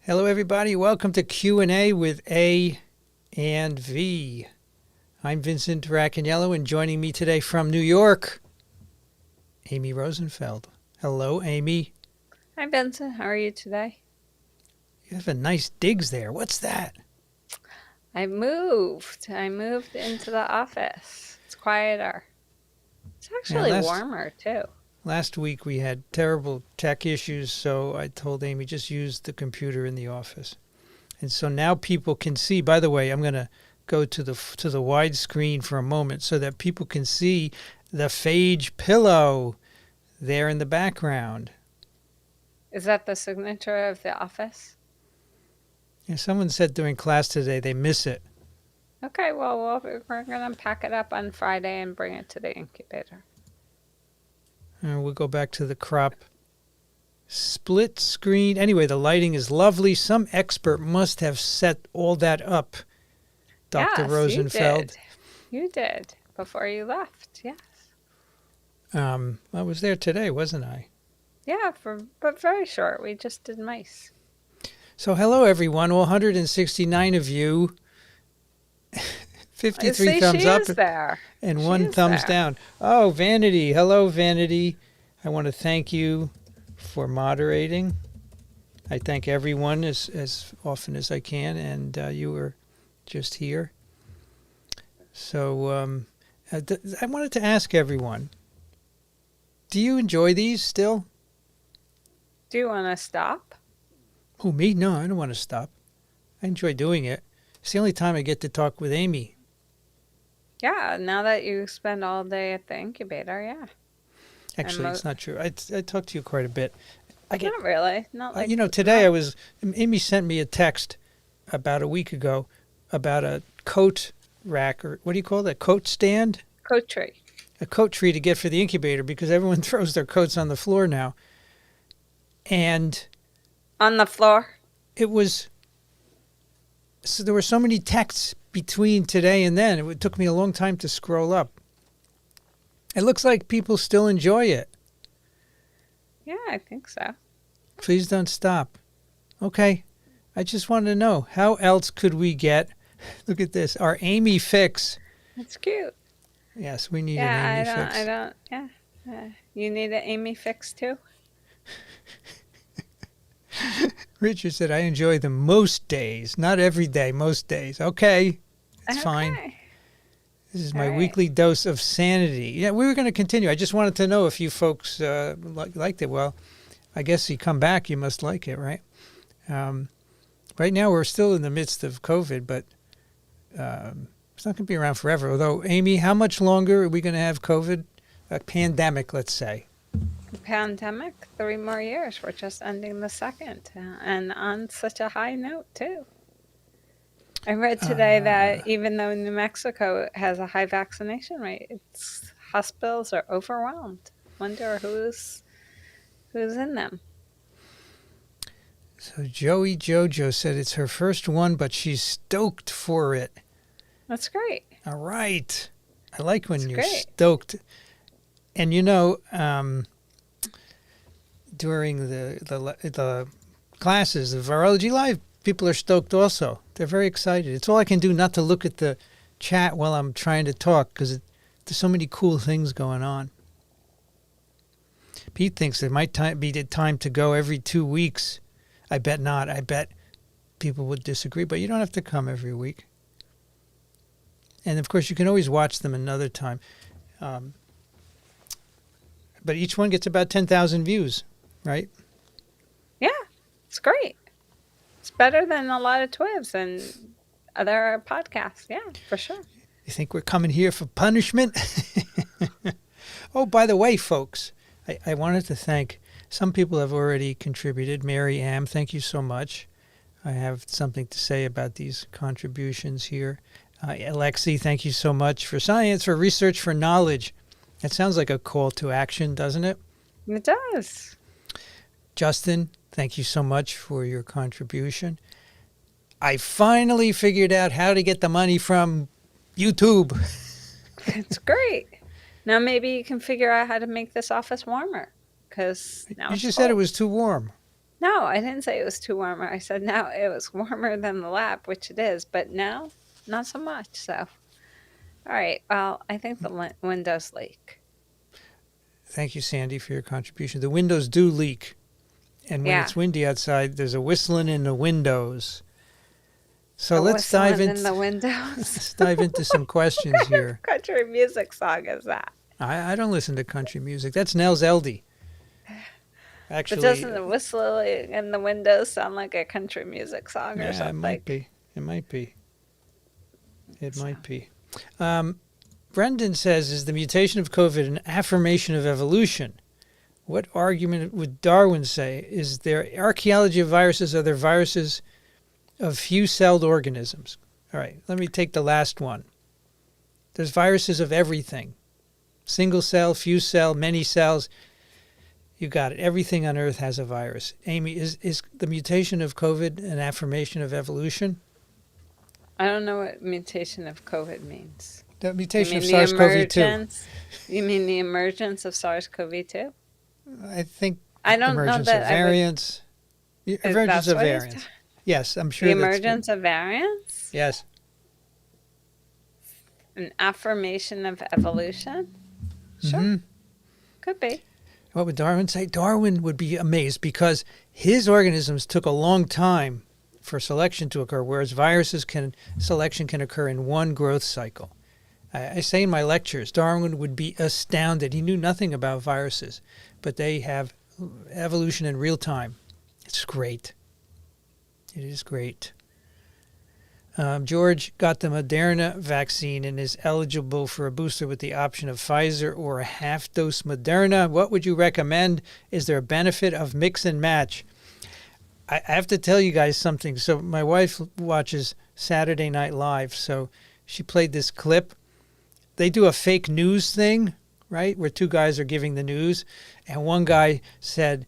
Hello, everybody. Welcome to Q&A with A&V. I'm Vincent Racaniello, and joining me today from New York, Amy Rosenfeld. Hello, Amy. Hi, Vincent. How are you today? You have a nice digs there. What's that? I moved into the office. It's quieter. It's actually warmer, too. Last week we had terrible tech issues, so I told Amy just use the computer in the office. And so now people can see. By the way, I'm going to go to the widescreen for a moment so that people can see the phage pillow there in the background. Is that the signature of the office? Yeah, someone said during class today they miss it. Okay, well, we're going to pack it up on Friday and bring it to the incubator. We'll go back to the crop. Split screen. Anyway, the lighting is lovely. Some expert must have set all that up, Dr. Yes, Rosenfeld. You did before you left, yes. I was there today, wasn't I? Yeah, but very short. We just did mice. So hello, everyone. 169 of you. 53 thumbs up and one thumbs down. Oh, Vanity. Hello, Vanity. I want to thank you for moderating. I thank everyone as often as I can, and you were just here. So I wanted to ask everyone, do you enjoy these still? Do you want to stop? Oh, me? No, I don't want to stop. I enjoy doing it. It's the only time I get to talk with Amy. Yeah, now that you spend all day at the incubator, yeah. Actually, it's not true. I talk to you quite a bit. Not really. Not like today Amy sent me a text about a week ago about a coat rack, or what do you call that? Coat stand? Coat tree. A coat tree to get for the incubator because everyone throws their coats on the floor now. And on the floor? It was, so there were so many texts between today and then. It took me a long time to scroll up. It looks like people still enjoy it. Yeah, I think so. Please don't stop. Okay. I just wanted to know, how else could we get, look at this, our Amy fix. That's cute. Yes, we need an Amy fix. You need an Amy fix too? Richard said, I enjoy them most days. Not every day, most days. Okay. It's fine. This is my weekly dose of sanity. Yeah, we were going to continue. I just wanted to know if you folks liked it. Well, I guess you come back, you must like it, right? Right now, we're still in the midst of COVID, but it's not going to be around forever. Although, Amy, how much longer are we going to have COVID? A pandemic, let's say. Pandemic? 3 more years. We're just ending the second. And on such a high note, too. I read today that even though New Mexico has a high vaccination rate, its hospitals are overwhelmed. Wonder who's in them. So Joey Jojo said it's her first one, but she's stoked for it. That's great. All right. I like when you're stoked. And during the classes, the Virology Live, people are stoked also. They're very excited. It's all I can do not to look at the chat while I'm trying to talk because there's so many cool things going on. Pete thinks there might be the time to go every 2 weeks. I bet not. I bet people would disagree, but you don't have to come every week. And, of course, you can always watch them another time. But each one gets about 10,000 views, right? Yeah, it's great. It's better than a lot of TWIVs and other podcasts. Yeah, for sure. You think we're coming here for punishment? Oh, by the way, folks, I wanted to thank, some people have already contributed. Mary Am, thank you so much. I have something to say about these contributions here. Alexi, thank you so much for science, for research, for knowledge. That sounds like a call to action, doesn't it? It does. Justin, thank you so much for your contribution. I finally figured out how to get the money from YouTube. It's great. Now maybe you can figure out how to make this office warmer. Because now you just said it was too warm. No, I didn't say it was too warmer. I said no, it was warmer than the lab, which it is, but now, not so much. So, all right. Well, I think the windows leak. Thank you, Sandy, for your contribution. The windows do leak. And when it's windy outside, there's a whistling in the windows. So let's dive in the windows. Let's dive into some questions here. What country music song is that? I don't listen to country music. That's Nels Eldie. Actually, but doesn't the whistling in the windows sound like a country music song or something? It might be. It might be. Brendan says, is the mutation of COVID an affirmation of evolution? What argument would Darwin say? Is there archaeology of viruses? Are there viruses of few-celled organisms? All right, let me take the last one. There's viruses of everything. Single cell, few cell, many cells. You got it. Everything on Earth has a virus. Amy, is the mutation of COVID an affirmation of evolution? I don't know what mutation of COVID means. The mutation of SARS-CoV-2. You mean the emergence of SARS-CoV-2? I think I don't know that of variants. The emergence of variants. Yes, I'm sure. The emergence of variants? Yes. An affirmation of evolution? Sure. Mm-hmm. Could be. What would Darwin say? Darwin would be amazed because his organisms took a long time for selection to occur, whereas selection can occur in one growth cycle. I say in my lectures, Darwin would be astounded. He knew nothing about viruses, but they have evolution in real time. It's great. It is great. George got the Mrna vaccine and is eligible for a booster with the option of Pfizer or a half-dose Mrna. What would you recommend? Is there a benefit of mix and match? I have to tell you guys something. So my wife watches Saturday Night Live, so she played this clip. They do a fake news thing, right, where two guys are giving the news, and one guy said,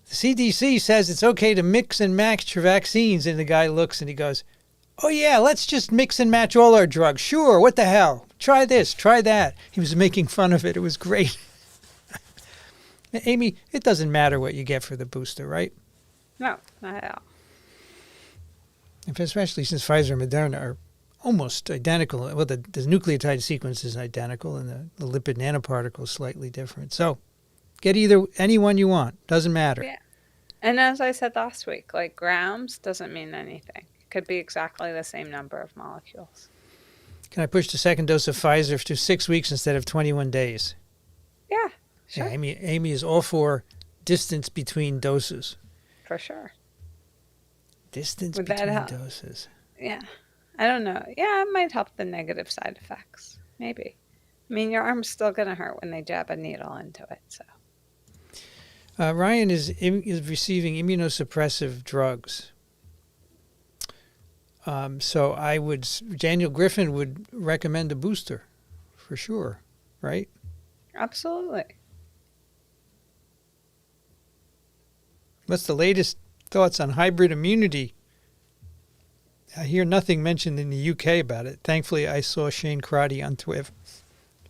the CDC says it's okay to mix and match your vaccines, and the guy looks and he goes, oh, yeah, let's just mix and match all our drugs. Sure, what the hell? Try this, try that. He was making fun of it. It was great. Amy, it doesn't matter what you get for the booster, right? No, not at all. Especially since Pfizer and Mrna are almost identical. Well, the nucleotide sequence is identical and the lipid nanoparticle is slightly different. So get any one you want. Doesn't matter. Yeah. And as I said last week, like grams doesn't mean anything. Could be exactly the same number of molecules. Can I push the second dose of Pfizer to 6 weeks instead of 21 days? Yeah, sure. Yeah, Amy is all for distance between doses. For sure. Distance between doses. Yeah. I don't know. Yeah, it might help the negative side effects. Maybe. I mean, your arm's still going to hurt when they jab a needle into it. So. Ryan is receiving immunosuppressive drugs. So Daniel Griffin would recommend a booster for sure, right? Absolutely. What's the latest thoughts on hybrid immunity? I hear nothing mentioned in the UK about it. Thankfully, I saw Shane Crotty on Twiv.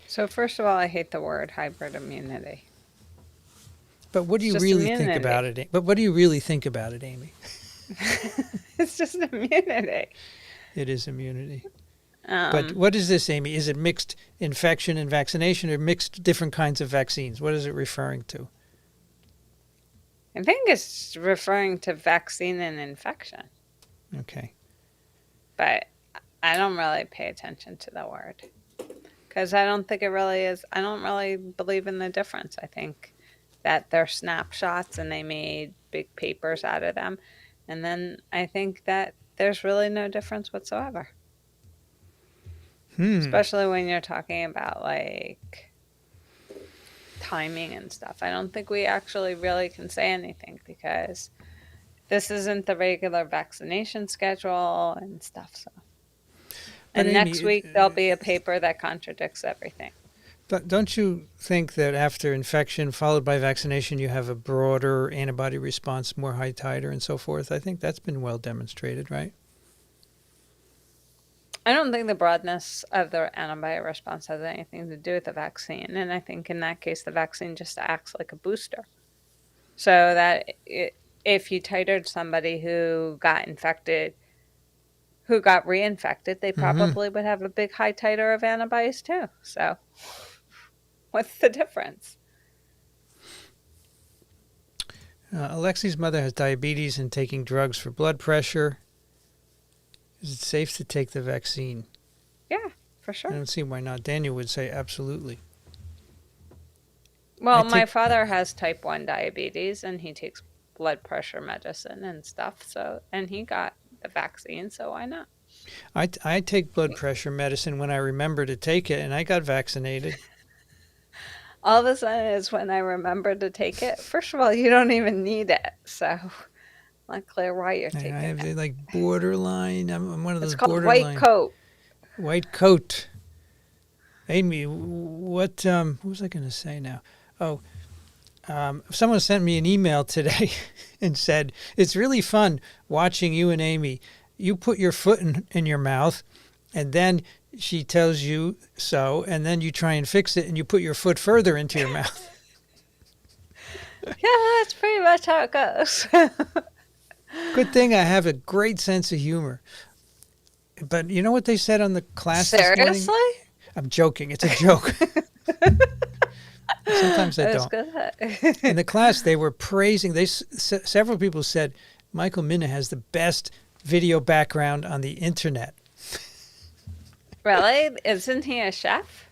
So first of all, I hate the word hybrid immunity. But what do you really think about it? But what do you really think about it, Amy? It's just immunity. It is immunity. But what is this, Amy? Is it mixed infection and vaccination or mixed different kinds of vaccines? What is it referring to? I think it's referring to vaccine and infection. Okay. But I don't really pay attention to the word because I don't think it really is. I don't really believe in the difference. I think that they're snapshots and they made big papers out of them. And then I think that there's really no difference whatsoever. Especially when you're talking about like timing and stuff. I don't think we actually really can say anything because this isn't the regular vaccination schedule and stuff. So, and Amy, next week there'll be a paper that contradicts everything. But don't you think that after infection followed by vaccination, you have a broader antibody response, more high titer and so forth? I think that's been well demonstrated, right? I don't think the broadness of the antibody response has anything to do with the vaccine. And I think in that case, the vaccine just acts like a booster. So that if you titered somebody who got infected, who got reinfected, they probably would have a big high titer of antibodies too. So what's the difference? Alexi's mother has diabetes and taking drugs for blood pressure. Is it safe to take the vaccine? Yeah, for sure. I don't see why not. Daniel would say absolutely. Well, my father has type 1 diabetes and he takes blood pressure medicine and stuff. So, and he got the vaccine, so why not? I take blood pressure medicine when I remember to take it, and I got vaccinated. All of a sudden is when I remember to take it. First of all, you don't even need it, so not clear why you're taking it. I have like borderline. I'm one of those it's called borderline. White coat. White coat. Amy, what was I going to say now? Oh, someone sent me an email today and said, it's really fun watching you and Amy. You put your foot in your mouth, and then she tells you so, and then you try and fix it, and you put your foot further into your mouth. Yeah, that's pretty much how it goes. Good thing I have a great sense of humor. But you know what they said on the class Seriously? this morning? I'm joking. It's a joke. Sometimes I don't. Good. In the class, they were praising. Several people said Michael Mrna has the best video background on the internet. Really? Isn't he a chef?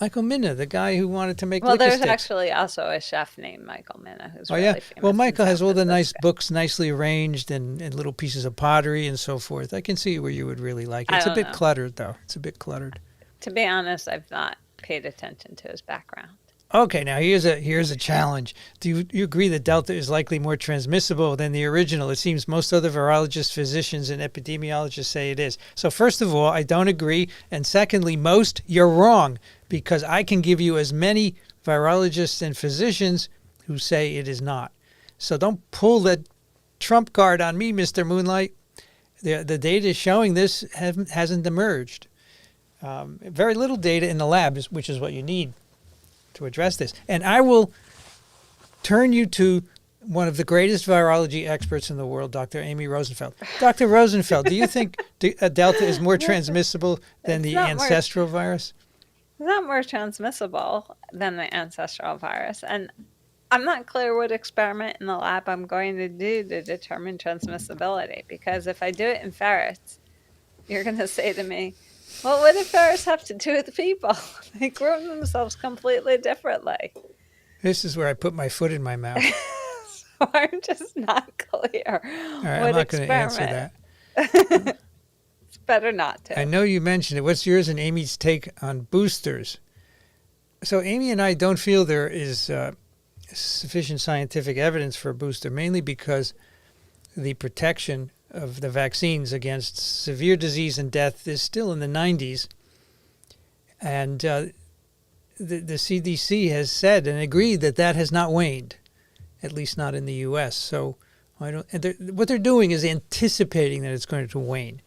Michael Mrna, the guy who wanted to make Well, liquor there's sticks. actually also a chef named Michael Mrna who's Oh, really yeah? famous. Well, Michael has all the nice Francisco. books, nicely arranged, and little pieces of pottery and so forth. I can see where you would really like it. It's a bit cluttered, though. It's a bit cluttered. To be honest, I've not paid attention to his background. Okay, now here's a challenge. Do you agree that Delta is likely more transmissible than the original? It seems most other virologists, physicians, and epidemiologists say it is. So first of all, I don't agree. And secondly, you're wrong, because I can give you as many virologists and physicians who say it is not. So don't pull that trump card on me, Mr. Moonlight. The data is showing this hasn't emerged. Very little data in the labs, which is what you need to address this. And I will turn you to one of the greatest virology experts in the world, Dr. Amy Rosenfeld. Dr. Rosenfeld, do you think Delta is more transmissible than the ancestral virus? It's not more transmissible than the ancestral virus. And I'm not clear what experiment in the lab I'm going to do to determine transmissibility, because if I do it in ferrets, you're going to say to me, well, what do ferrets have to do with people? They groom themselves completely differently. This is where I put my foot in my mouth. So I'm just not clear. All right, I'm not going to answer that. It's better not to. I know you mentioned it. What's yours and Amy's take on boosters? So Amy and I don't feel there is sufficient scientific evidence for a booster, mainly because the protection of the vaccines against severe disease and death is still in the 90s. And the CDC has said and agreed that has not waned, at least not in the U.S. So what they're doing is anticipating that it's going to wane,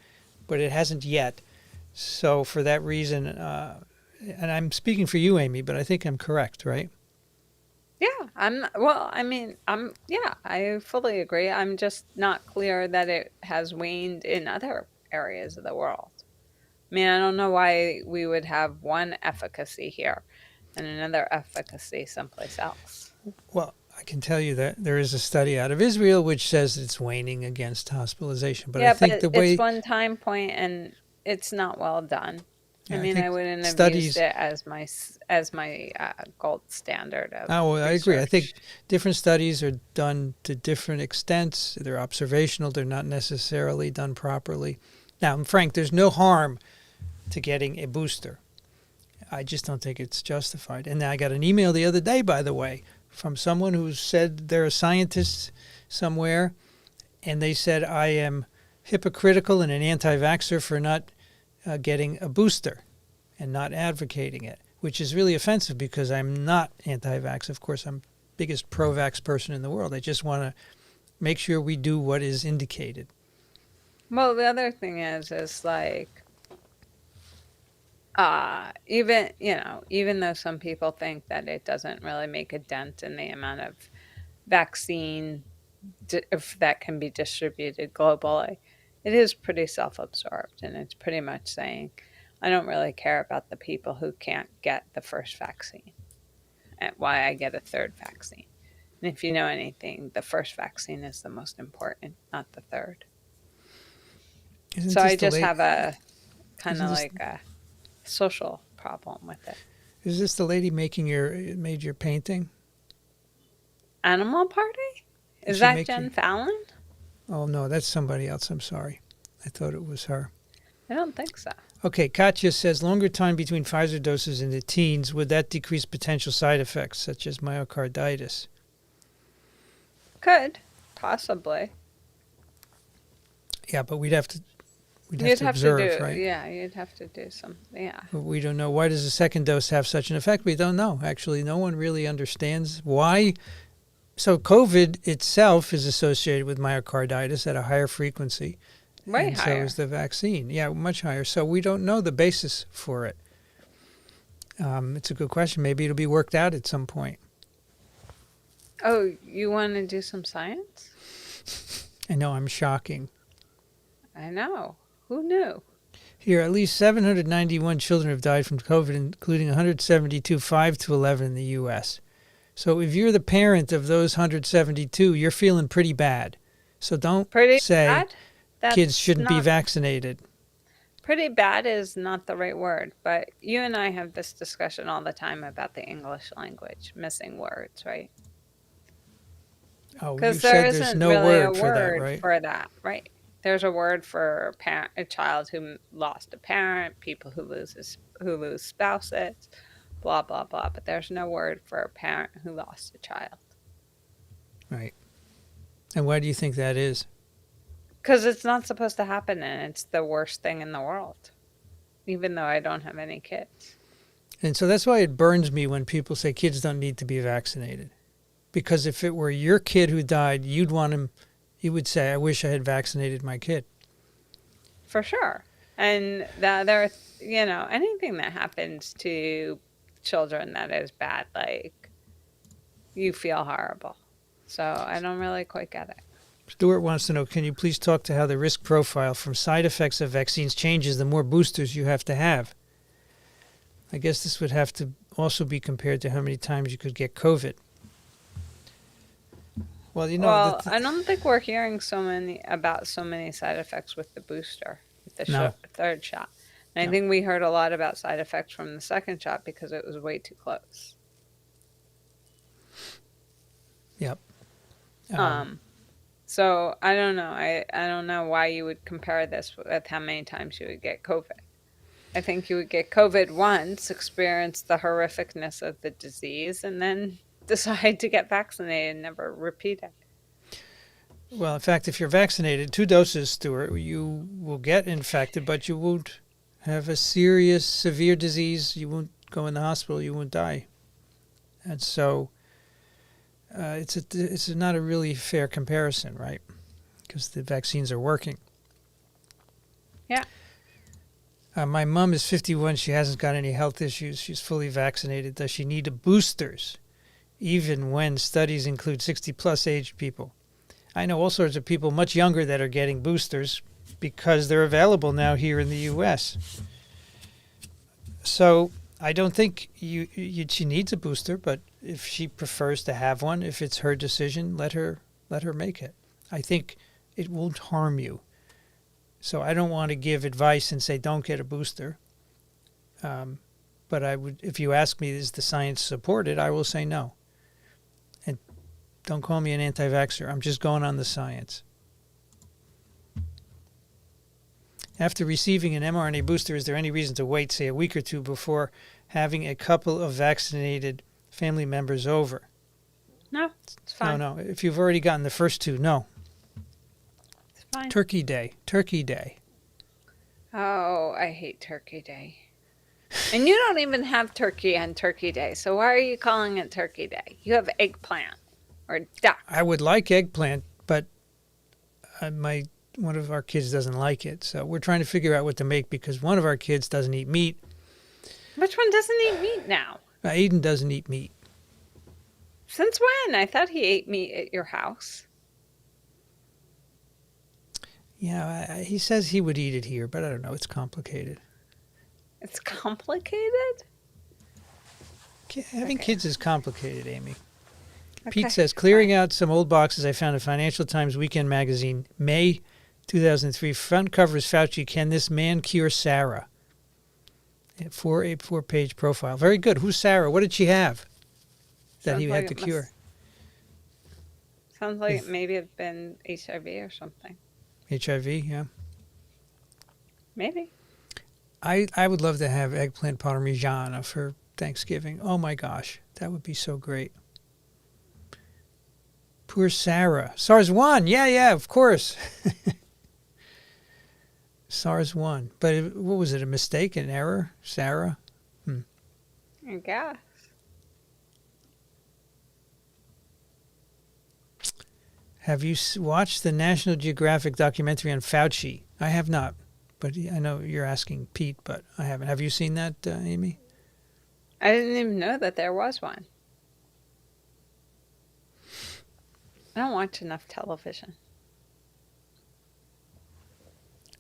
but it hasn't yet. So for that reason, and I'm speaking for you, Amy, but I think I'm correct, right? Yeah, I fully agree. I'm just not clear that it has waned in other areas of the world. I mean, I don't know why we would have one efficacy here and another efficacy someplace else. Well, I can tell you that there is a study out of Israel which says it's waning against hospitalization. But yeah, I think but it's one time point and it's not well done. Yeah, I wouldn't have used it as my gold standard. I agree. I think different studies are done to different extents. They're observational. They're not necessarily done properly. Now, Frank, there's no harm to getting a booster. I just don't think it's justified. And I got an email the other day, by the way, from someone who said they're a scientist somewhere, and they said I am hypocritical and an anti-vaxxer for not getting a booster and not advocating it, which is really offensive because I'm not anti-vax. Of course, I'm the biggest pro-vax person in the world. I just want to make sure we do what is indicated. Well, the other thing is like, even though some people think that it doesn't really make a dent in the amount of vaccine if that can be distributed globally. It is pretty self-absorbed, and it's pretty much saying, I don't really care about the people who can't get the first vaccine and why I get a third vaccine. And if you know anything, the first vaccine is the most important, not the third. So I just have a kind of like a social problem with it. Is this the lady made your painting? Animal Party? Is that Jen Fallon? Oh, no, that's somebody else. I'm sorry. I thought it was her. I don't think so. Okay, Katya says, longer time between Pfizer doses in the teens, would that decrease potential side effects, such as myocarditis? Could, possibly. Yeah, but we'd have to observe, right? Yeah, you'd have to do something, yeah. But we don't know. Why does the second dose have such an effect? We don't know. Actually, no one really understands why. So COVID itself is associated with myocarditis at a higher frequency. Way and higher. So is the vaccine. Yeah, much higher. So we don't know the basis for it. It's a good question. Maybe it'll be worked out at some point. Oh, you want to do some science? I know, I'm shocking. I know. Who knew? Here, at least 791 children have died from COVID, including 172 5 to 11 in the U.S. So if you're the parent of those 172, you're feeling pretty bad. So don't say kids shouldn't be vaccinated. Pretty bad is not the right word, but you and I have this discussion all the time about the English language, missing words, right? Oh, because there isn't really a word for that, right? There's a word for a child who lost a parent, people who lose spouses, blah, blah, blah. But there's no word for a parent who lost a child. Right. And why do you think that is? Because it's not supposed to happen, and it's the worst thing in the world, even though I don't have any kids. And so that's why it burns me when people say kids don't need to be vaccinated. Because if it were your kid who died, you would say, I wish I had vaccinated my kid. For sure. And there, anything that happens to children that is bad, like, you feel horrible. So I don't really quite get it. Stuart wants to know, can you please talk to how the risk profile from side effects of vaccines changes the more boosters you have to have? I guess this would have to also be compared to how many times you could get COVID. Well, I don't think we're hearing so many side effects with the booster, with the third shot. And I think we heard a lot about side effects from the second shot because it was way too close. Yep. So I don't know. I don't know why you would compare this with how many times you would get COVID. I think you would get COVID once, experience the horrificness of the disease, and then decide to get vaccinated and never repeat it. Well, in fact, if you're vaccinated, 2 doses, Stuart, you will get infected, but you won't have a serious, severe disease. You won't go in the hospital. You won't die. And so it's not a really fair comparison, right? Because the vaccines are working. Yeah. My mom is 51. She hasn't got any health issues. She's fully vaccinated. Does she need boosters, even when studies include 60-plus aged people? I know all sorts of people much younger that are getting boosters because they're available now here in the U.S. So I don't think she needs a booster, but if she prefers to have one, if it's her decision, let her make it. I think it won't harm you. So I don't want to give advice and say don't get a booster. But I would, if you ask me, is the science supported? I will say no. And don't call me an anti-vaxxer. I'm just going on the science. After receiving an mRNA booster, is there any reason to wait, say, a week or two before having a couple of vaccinated family members over? No, it's fine. No. If you've already gotten the first 2, no. It's fine. Turkey Day. Oh, I hate Turkey Day. And you don't even have turkey on Turkey Day, so why are you calling it Turkey Day? You have eggplant or duck. I would like eggplant, but one of our kids doesn't like it. So we're trying to figure out what to make because one of our kids doesn't eat meat. Which one doesn't eat meat now? Aiden doesn't eat meat. Since when? I thought he ate meat at your house. Yeah, he says he would eat it here, but I don't know. It's complicated. It's complicated? Having kids is complicated, Amy. Okay, Pete says, clearing out some old boxes I found in Financial Times Weekend Magazine, May 2003. Front cover is Fauci, can this man cure Sarah? A four-page profile. Very good. Who's Sarah? What did she have that he had to cure? Sounds like maybe it's been HIV or something. HIV, yeah. Maybe. I would love to have eggplant parmigiana for Thanksgiving. Oh my gosh, that would be so great. Poor Sarah. SARS-1. Yeah, of course. SARS-1. But what was it, a mistake, an error? Sarah? I guess. Have you watched the National Geographic documentary on Fauci? I have not. But I know you're asking Pete, but I haven't. Have you seen that, Amy? I didn't even know that there was one. I don't watch enough television.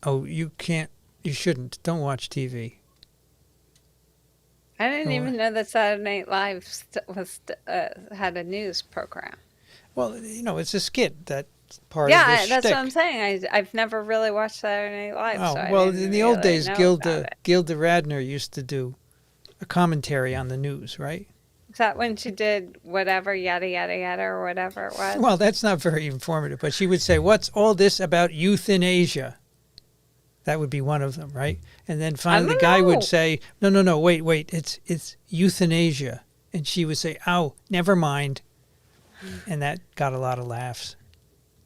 Oh, you can't. You shouldn't. Don't watch TV. I didn't even know that Saturday Night Live had a news program. Well, it's a skit. That's part of the Yeah, that's shtick. what I'm saying. I've never really watched Saturday Night Live. Oh, so well, in the old days, Gilda Gilda Radner used to do a commentary on the news, right? Is that when she did whatever, yada, yada, yada, or whatever it was? Well, that's not very informative, but she would say, what's all this about euthanasia? That would be one of them, right? And then finally the guy would say, no, wait, it's euthanasia. And she would say, oh, never mind. And that got a lot of laughs.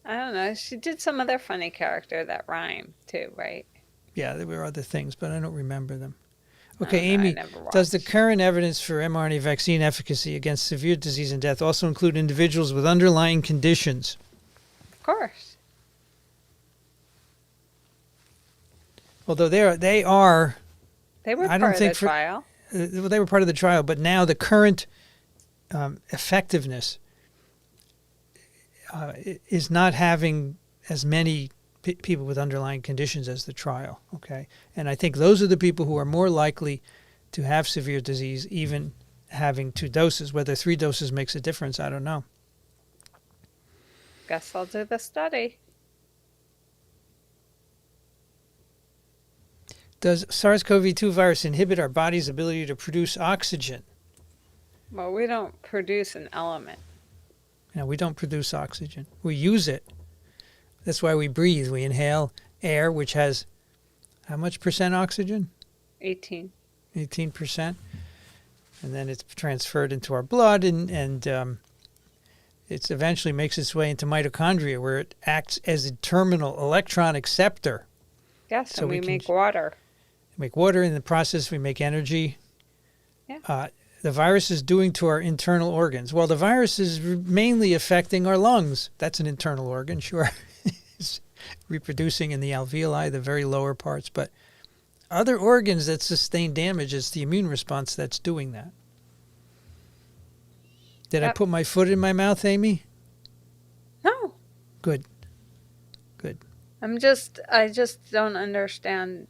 I don't know. She did some other funny character that rhymed too, right? Yeah, there were other things, but I don't remember them. Okay, Amy, does the current evidence for mRNA vaccine efficacy against severe disease and death also include individuals with underlying conditions? Of course. Although they were part of the trial. They were part of the trial, but now the current effectiveness is not having as many people with underlying conditions as the trial. Okay, and I think those are the people who are more likely to have severe disease, even having 2 doses. Whether 3 doses makes a difference, I don't know. Guess I'll do the study. Does SARS-CoV-2 virus inhibit our body's ability to produce oxygen? Well, we don't produce an element. No, we don't produce oxygen. We use it. That's why we breathe. We inhale air, which has how much percent oxygen? 18. 18%. And then it's transferred into our blood, and it eventually makes its way into mitochondria, where it acts as a terminal electron acceptor. Yes, so and we make water. Make water. In the process, we make energy. Yeah. The virus is doing to our internal organs. Well, the virus is mainly affecting our lungs. That's an internal organ, sure. It's reproducing in the alveoli, the very lower parts. But other organs that sustain damage, it's the immune response that's doing that. Did I put my foot in my mouth, Amy? No. Good. I just don't understand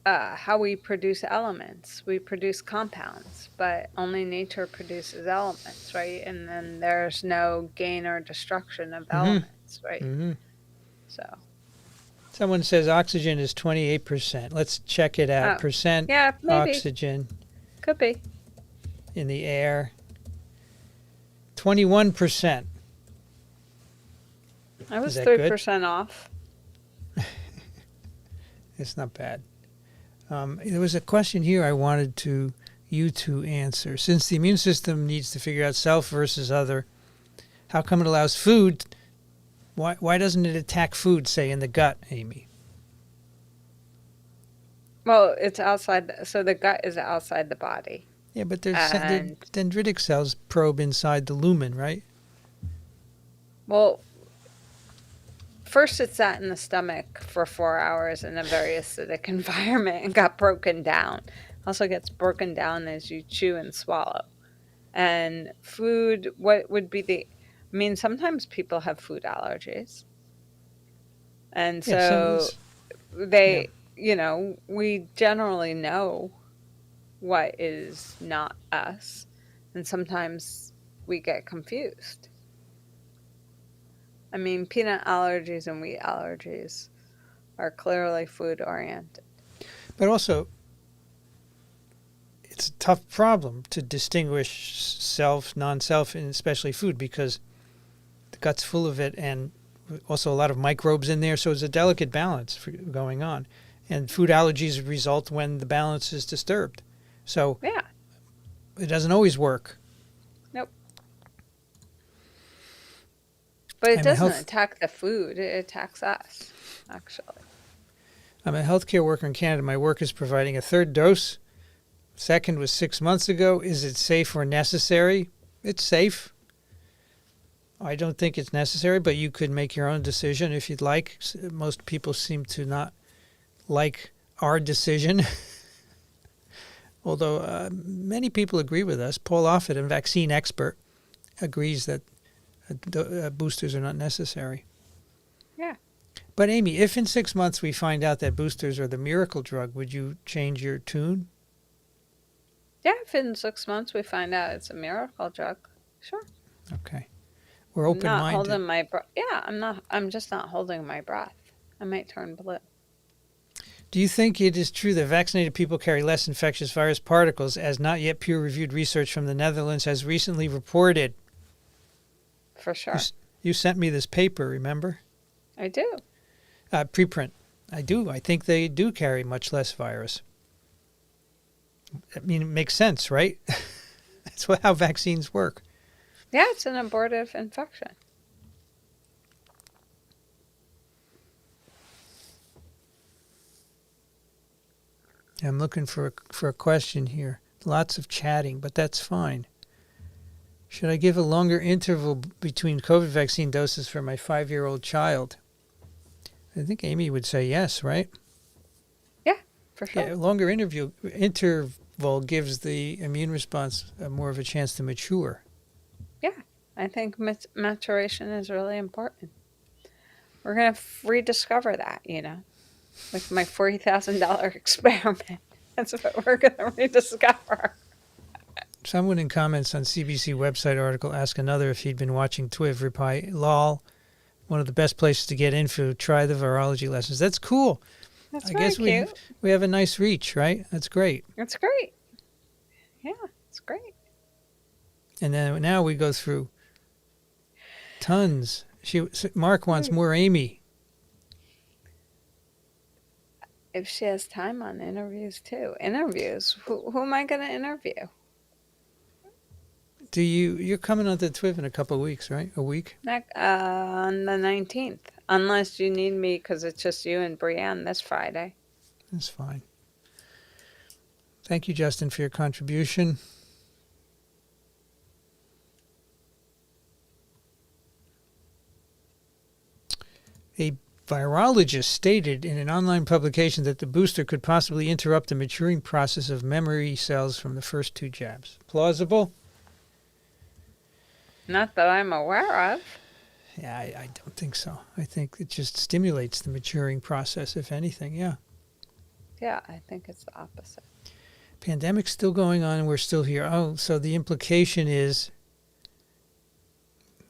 how we produce elements. We produce compounds, but only nature produces elements, right? And then there's no gain or destruction of elements, right? Mm-hmm. So. Someone says oxygen is 28%. Let's check it out. Percent oxygen. Could be. In the air. 21%. I was 3% off. It's not bad. There was a question here I wanted you to answer. Since the immune system needs to figure out self versus other, how come it allows food? Why doesn't it attack food, say, in the gut, Amy? Well, it's outside. So the gut is outside the body. Yeah, but there's dendritic cells probe inside the lumen, right? Well, first it sat in the stomach for 4 hours in a very acidic environment and got broken down. Also gets broken down as you chew and swallow. And food, what would be sometimes people have food allergies. And Yeah, some of so this, yeah. they, we generally know what is not us. And sometimes we get confused. I mean, peanut allergies and wheat allergies are clearly food oriented. But also, it's a tough problem to distinguish self, non-self, and especially food, because the gut's full of it, and also a lot of microbes in there. So it's a delicate balance going on. And food allergies result when the balance is disturbed. So Yeah. it doesn't always work. Nope. But it I'm a doesn't health attack the food, it attacks us, actually. I'm a healthcare worker in Canada. My work is providing a third dose. Second was 6 months ago. Is it safe or necessary? It's safe. I don't think it's necessary, but you could make your own decision if you'd like. Most people seem to not like our decision, although many people agree with us. Paul Offit, a vaccine expert, agrees that boosters are not necessary. Yeah. But Amy, if in 6 months we find out that boosters are the miracle drug, would you change your tune? Yeah, if in 6 months we find out it's a miracle drug, sure. Okay. We're I'm not open-minded. holding my breath. Yeah, I'm just not holding my breath. I might turn blue. Do you think it is true that vaccinated people carry less infectious virus particles, as not yet peer-reviewed research from the Netherlands has recently reported? For sure. You sent me this paper, remember? I do. Preprint. I do. I think they do carry much less virus. I mean, it makes sense, right? That's how vaccines work. Yeah, it's an abortive infection. I'm looking for a question here. Lots of chatting, but that's fine. Should I give a longer interval between COVID vaccine doses for my 5-year-old child? I think Amy would say yes, right? Yeah, for sure. Yeah, a longer interval gives the immune response more of a chance to mature. Yeah, I think maturation is really important. We're going to rediscover that, with my $40,000 experiment. That's what we're going to rediscover. Someone in comments on CBC website article asked another if he'd been watching TWIV. Reply, lol, one of the best places to get info. Try the virology lessons. That's cool. That's I very guess cute. we have a nice reach, right? That's great. It's great. Yeah, it's great. And then now we go through tons. Mark wants more Amy. If she has time on interviews too. Interviews? Who am I going to interview? You're coming on the TWIV in a couple of weeks, right? A week? On the 19th. Unless you need me because it's just you and Brianne this Friday. That's fine. Thank you, Justin, for your contribution. A virologist stated in an online publication that the booster could possibly interrupt the maturing process of memory cells from the first 2 jabs. Plausible? Not that I'm aware of. Yeah, I don't think so. I think it just stimulates the maturing process, if anything, yeah. Yeah, I think it's the opposite. Pandemic's still going on and we're still here. Oh, so the implication is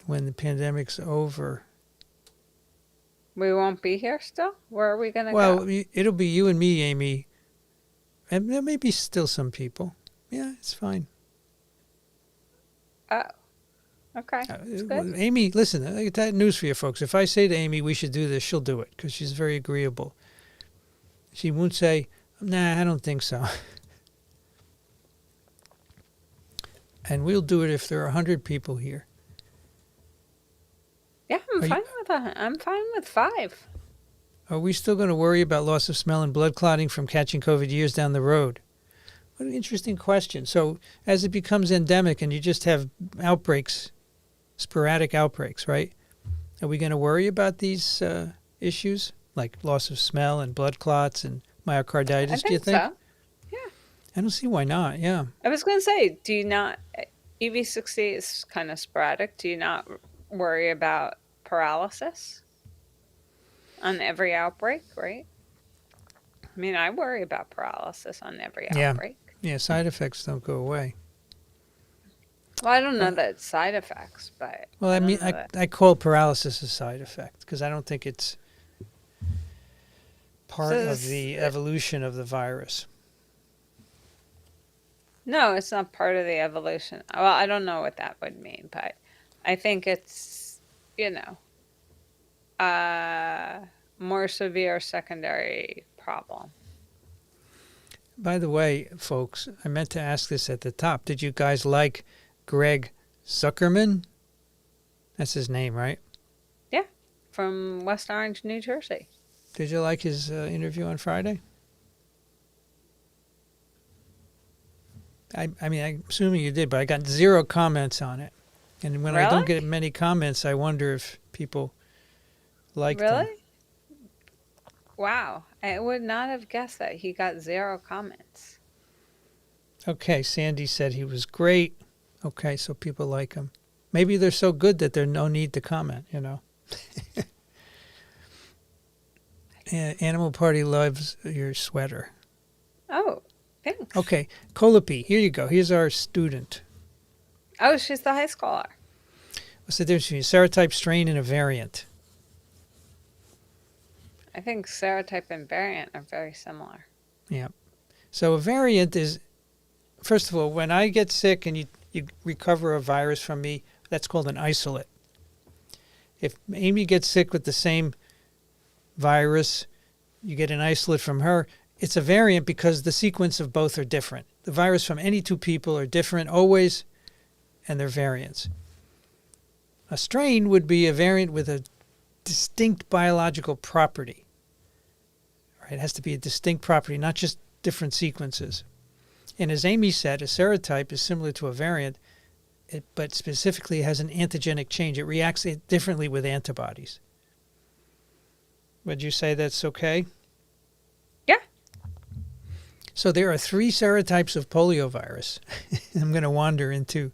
when the pandemic's over, we won't be here still? Where are we going to go? Well, it'll be you and me, Amy. And there may be still some people. Yeah, it's fine. Oh, okay. That's good. Amy, listen, I got news for you folks. If I say to Amy, we should do this, she'll do it because she's very agreeable. She won't say, nah, I don't think so. And we'll do it if there are 100 people here. Yeah, I'm fine with 5. Are we still going to worry about loss of smell and blood clotting from catching COVID years down the road? What an interesting question. So as it becomes endemic and you just have outbreaks, sporadic outbreaks, right? Are we going to worry about these issues like loss of smell and blood clots and myocarditis, do you think? So. Yeah. I don't see why not, yeah. I was going to say, do you not, EV60 is kind of sporadic. Do you not worry about paralysis? on every outbreak, right? I mean, I worry about paralysis on every outbreak. Yeah, side effects don't go away. Well, I don't know that it's side effects, but well, I mean, I call paralysis a side effect because I don't think it's part of the evolution of the virus. No, it's not part of the evolution. Well, I don't know what that would mean, but I think it's, more severe secondary problem. By the way, folks, I meant to ask this at the top. Did you guys like Greg Zuckerman? That's his name, right? Yeah, from West Orange, New Jersey. Did you like his interview on Friday? I mean, I'm assuming you did, but I got 0 comments on it. And when I don't get many comments, I wonder if people like them. Really? Wow. I would not have guessed that he got 0 comments. Okay, Sandy said he was great. Okay, so people like him. Maybe they're so good that there's no need to comment, Animal Party loves your sweater. Oh, thanks. Okay, Colopi, here you go. Here's our student. Oh, she's the high schooler. What's the difference between a serotype, strain, and a variant? I think serotype and variant are very similar. Yeah. So a variant is, first of all, when I get sick and you recover a virus from me, that's called an isolate. If Amy gets sick with the same virus, you get an isolate from her, it's a variant because the sequence of both are different. The virus from any 2 people are different always, and they're variants. A strain would be a variant with a distinct biological property. Right? It has to be a distinct property, not just different sequences. And as Amy said, a serotype is similar to a variant, but specifically has an antigenic change. It reacts differently with antibodies. Would you say that's okay? Yeah. So there are 3 serotypes of poliovirus. I'm going to wander into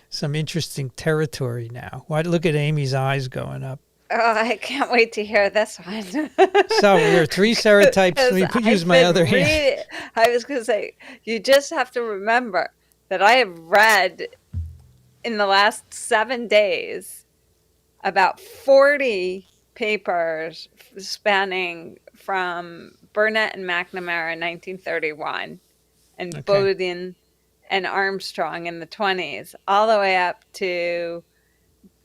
some interesting territory now. Look at Amy's eyes going up. Oh, I can't wait to hear this one. So there are 3 serotypes. Let me use my other hand. I was going to say, you just have to remember that I have read in the last 7 days about 40 papers spanning from Burnett and McNamara in 1931 and Bowden and Armstrong in the 20s, all the way up to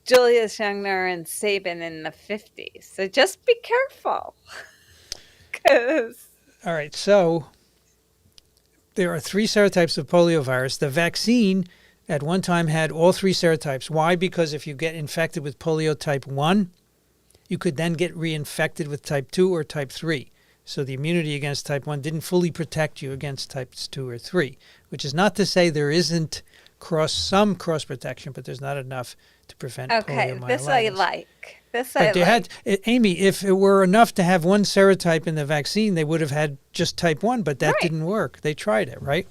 Julius Youngner and Sabin in the 50s. So just be careful. All right, so there are 3 serotypes of poliovirus. The vaccine at one time had all 3 serotypes. Why? Because if you get infected with polio type 1, you could then get reinfected with type 2 or type 3. So the immunity against type 1 didn't fully protect you against types 2 or 3, which is not to say there isn't some cross protection, but there's not enough to prevent poliomyelitis. Okay, this I like. Amy, if it were enough to have one serotype in the vaccine, they would have had just type 1, but that didn't work. They tried it, right?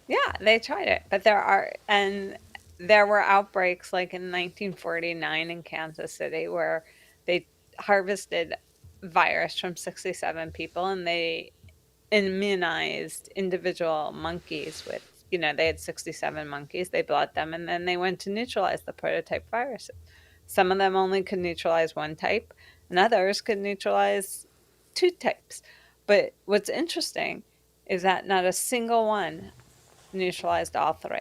Yeah, they tried it. But there were outbreaks like in 1949 in Kansas City where they harvested virus from 67 people and they immunized individual monkeys with, they had 67 monkeys, they bled them, and then they went to neutralize the prototype viruses. Some of them only could neutralize 1 type, and others could neutralize 2 types. But what's interesting is that not a single one neutralized all 3.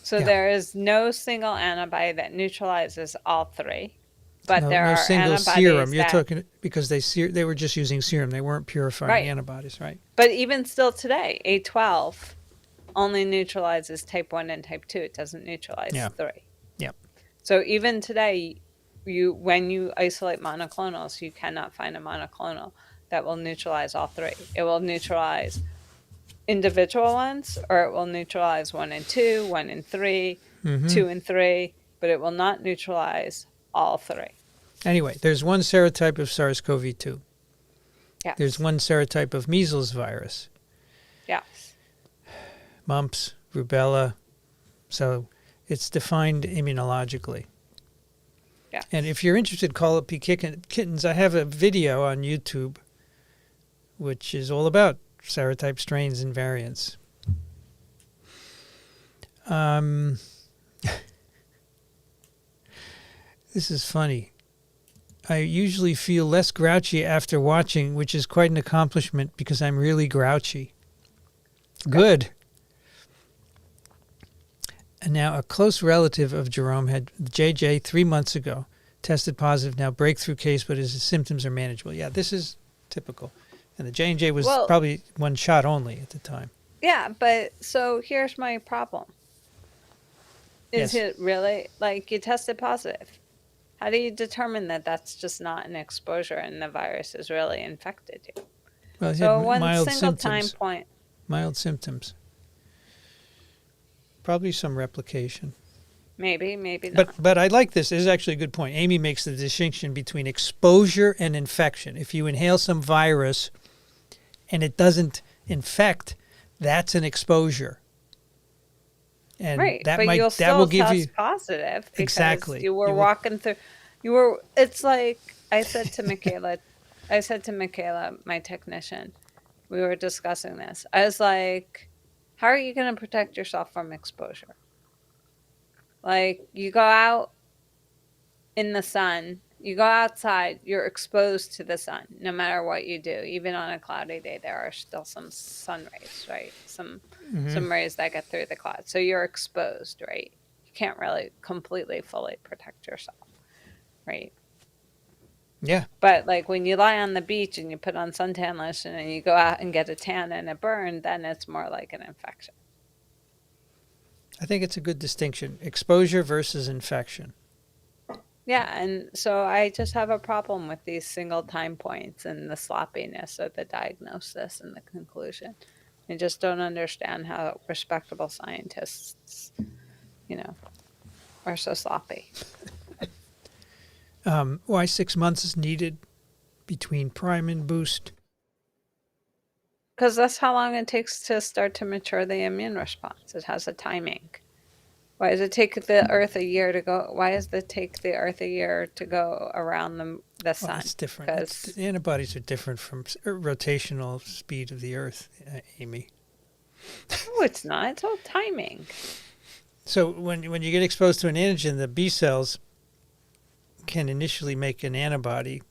So there is no single antibody that neutralizes all 3. But there are single antibodies serum. You're talking because they were just using serum. They weren't purifying antibodies, right? But even still today, A12 only neutralizes type 1 and type 2. It doesn't neutralize 3. Yeah. So even today, when you isolate monoclonals, you cannot find a monoclonal that will neutralize all 3. It will neutralize individual ones, or it will neutralize 1 and 2, 1 and 3, 2 and 3, but it will not neutralize all 3. Anyway, there's 1 serotype of SARS-CoV-2. Yes. There's 1 serotype of measles virus. Yes. Yes. And if you're interested, call up Kittens. I have a video on YouTube, which is all about serotype strains and variants. This is funny. I usually feel less grouchy after watching, which is quite an accomplishment because I'm really grouchy. Good. And now a close relative of Jerome had JJ 3 months ago, tested positive, now breakthrough case, but his symptoms are manageable. Yeah, this is typical. And the J&J was probably one shot only at the time. Yeah, but so here's my problem. Is it really, like, you tested positive? How do you determine that that's just not an exposure and the virus has really infected you? Well, so one mild single symptoms. time point. Mild symptoms. Probably some replication. Maybe not. But I like this. This is actually a good point. Amy makes the distinction between exposure and infection. If you inhale some virus and it doesn't infect, that's an exposure. And right, that but might you'll that will still give you test positive because exactly. you were walking through. It's like I said to Michaela. My technician, we were discussing this. I was like, how are you going to protect yourself from exposure? Like, you go out in the sun, you go outside, you're exposed to the sun no matter what you do. Even on a cloudy day, there are still some sun rays, right? Some rays that get through the clouds. So you're exposed, right? You can't really completely, fully protect yourself, right? Yeah. But like when you lie on the beach and you put on suntan lotion and you go out and get a tan and a burn, then it's more like an infection. I think it's a good distinction. Exposure versus infection. Yeah, and so I just have a problem with these single time points and the sloppiness of the diagnosis and the conclusion. I just don't understand how respectable scientists, are so sloppy. Why 6 months is needed between prime and boost? Because that's how long it takes to start to mature the immune response. It has a timing. Why does it take the Earth a year to go? Why does it take the Earth a year to go around the sun? Well, it's different. The antibodies are different from rotational speed of the Earth, Amy. No, it's not. It's all timing. So when you get exposed to an antigen, the B cells can initially make an antibody.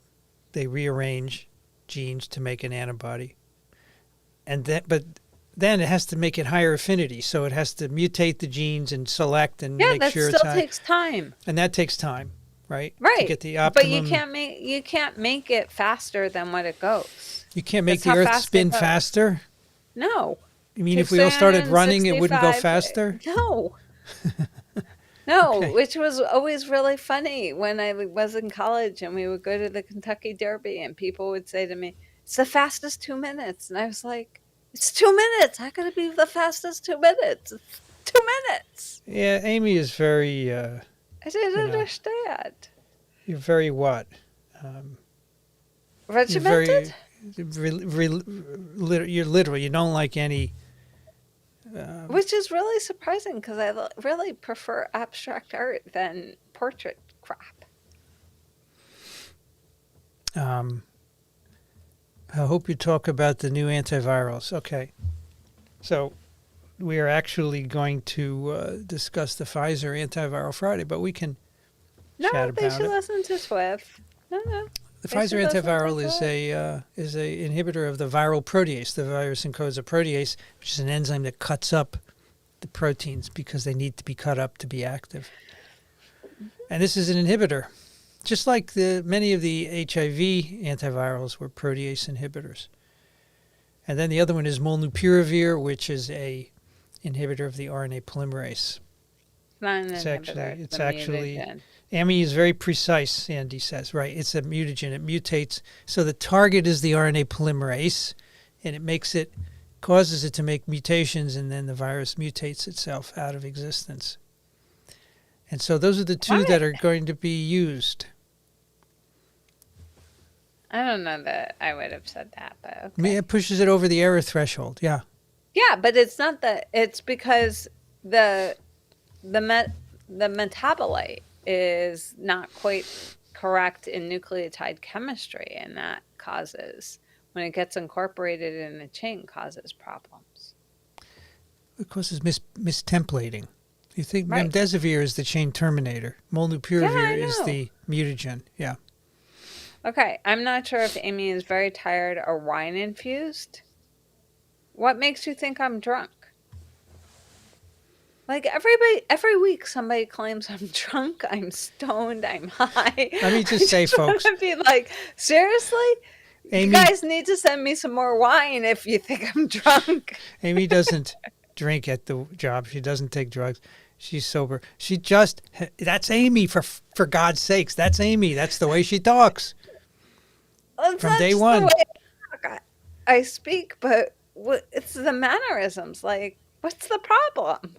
They rearrange genes to make an antibody, but then it has to make it higher affinity. So it has to mutate the genes and select and make sure it's high. Yeah, that still takes time. And that takes time, right? Right. To get the optimum. But you can't make it faster than what it goes. You can't make the Earth spin faster? No. You mean if we all started running, it wouldn't go faster? No. No, Okay. Which was always really funny when I was in college and we would go to the Kentucky Derby and people would say to me, it's the fastest 2 minutes. And I was like, it's 2 minutes. How could it be the fastest 2 minutes? It's 2 minutes. Yeah, Amy is very... I didn't understand. You're very what? Regimented? You're literal. You don't like any... Which is really surprising because I really prefer abstract art than portrait crap. I hope you talk about the new antivirals. Okay. So we are actually going to discuss the Pfizer antiviral Friday, but we can chat about it. No, they should listen to Swift. No. The Pfizer antiviral is a inhibitor of the viral protease. The virus encodes a protease, which is an enzyme that cuts up the proteins because they need to be cut up to be active. And this is an inhibitor, just like many of the HIV antivirals were protease inhibitors. And then the other one is molnupiravir, which is a inhibitor of the RNA polymerase. It's actually Amy is very precise, Sandy says. Right, it's a mutagen. It mutates. So the target is the RNA polymerase, and it causes it to make mutations, and then the virus mutates itself out of existence. And so those are the two that are going to be used. I don't know that I would have said that, but okay. I mean, it pushes it over the error threshold, yeah. Yeah, but it's not that. It's because the metabolite is not quite correct in nucleotide chemistry, and that causes, when it gets incorporated in a chain, causes problems. It causes mistemplating. You think Right. remdesivir is the chain terminator. Molnupiravir Yeah, is the mutagen. Yeah. Okay, I'm not sure if Amy is very tired or wine infused. What makes you think I'm drunk? Like every week somebody claims I'm drunk, I'm stoned, I'm high. Let me just say, folks. I be like, seriously? Amy, you guys need to send me some more wine if you think I'm drunk. Amy doesn't drink at the job. She doesn't take drugs. She's sober. She just, that's Amy, for God's sakes. That's Amy. That's the way she talks. Well, From day one. I speak, but it's the mannerisms. Like, what's the problem?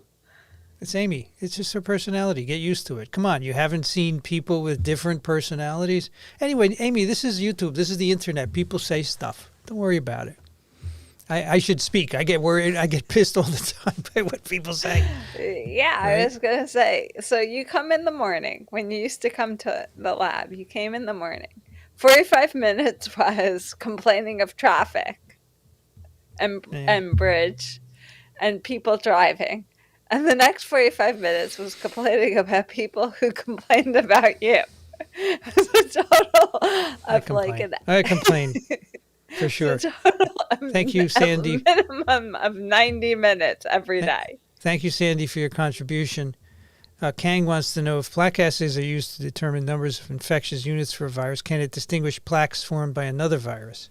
It's Amy. It's just her personality. Get used to it. Come on. You haven't seen people with different personalities? Anyway, Amy, this is YouTube. This is the internet. People say stuff. Don't worry about it. I should speak. I get worried. I get pissed all the time by what people say. Yeah, Right? I was going to say, so you come in the morning. When you used to come to the lab, you came in the morning. 45 minutes was complaining of traffic and bridge and people driving. And the next 45 minutes was complaining about people who complained about you. It was a total of I complain. For sure. Thank you, Sandy. A minimum of 90 minutes every day. Thank you, Sandy, for your contribution. Kang wants to know if plaque assays are used to determine numbers of infectious units for a virus. Can it distinguish plaques formed by another virus?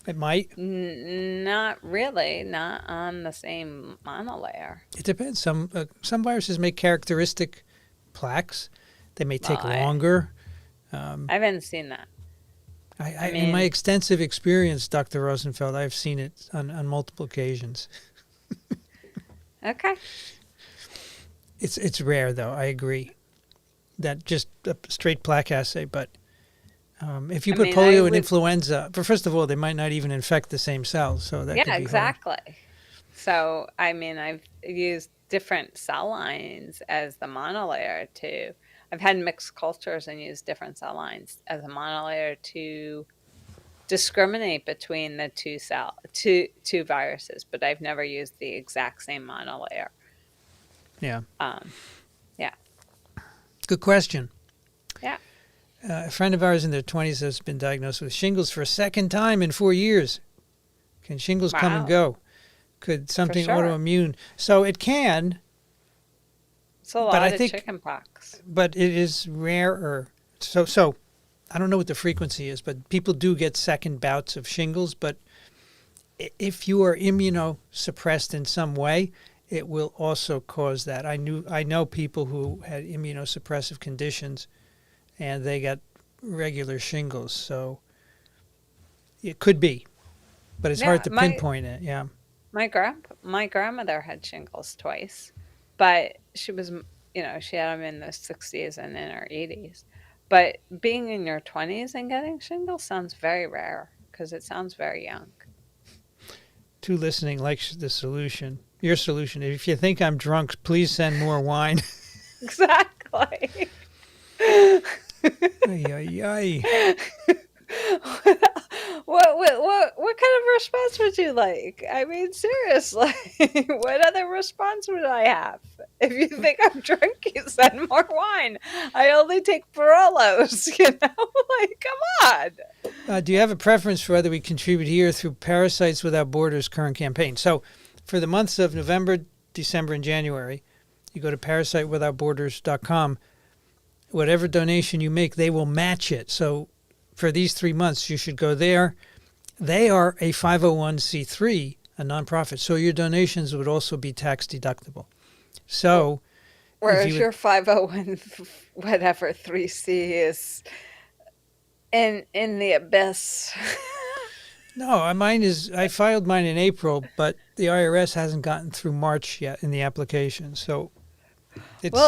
It might. Not really. Not on the same monolayer. It depends. Some viruses make characteristic plaques. They may take longer. I haven't seen that. I mean, in my extensive experience, Dr. Rosenfeld, I've seen it on multiple occasions. Okay. It's rare, though. I agree. That just a straight plaque assay, but if you put polio and influenza, but first of all, they might not even infect the same cells, so that could be exactly. hard. So, I mean, I've used different cell lines as the monolayer to. I've had mixed cultures and used different cell lines as a monolayer to discriminate between the two viruses, but I've never used the exact same monolayer. Yeah. Yeah. Good question. Yeah. A friend of ours in their 20s has been diagnosed with shingles for a second time in 4 years. Can shingles come and go? Could something autoimmune? So it can. It's a lot of chicken pox. But it is rarer. So I don't know what the frequency is, but people do get second bouts of shingles. But if you are immunosuppressed in some way, it will also cause that. I know people who had immunosuppressive conditions, and they got regular shingles. So it could be, but it's hard to pinpoint it. Yeah. My grandmother had shingles twice, but she was, she had them in the 60s and in her 80s. But being in your 20s and getting shingles sounds very rare because it sounds very young. Two listening likes the solution. Your solution. If you think I'm drunk, please send more wine. Exactly. Ay, ay, ay. What kind of response would you like? I mean, seriously, what other response would I have? If you think I'm drunk, you send more wine. I only take Barolos, like, come on. Do you have a preference for whether we contribute here through Parasites Without Borders current campaign? So for the months of November, December, and January, you go to parasitewithoutborders.com. Whatever donation you make, they will match it. So for these 3 months, you should go there. They are a 501c3, a nonprofit, so your donations would also be tax deductible. So, whereas your 501 whatever 3C is in the abyss. No, mine is. I filed mine in April, but the IRS hasn't gotten through March yet in the application, so. It's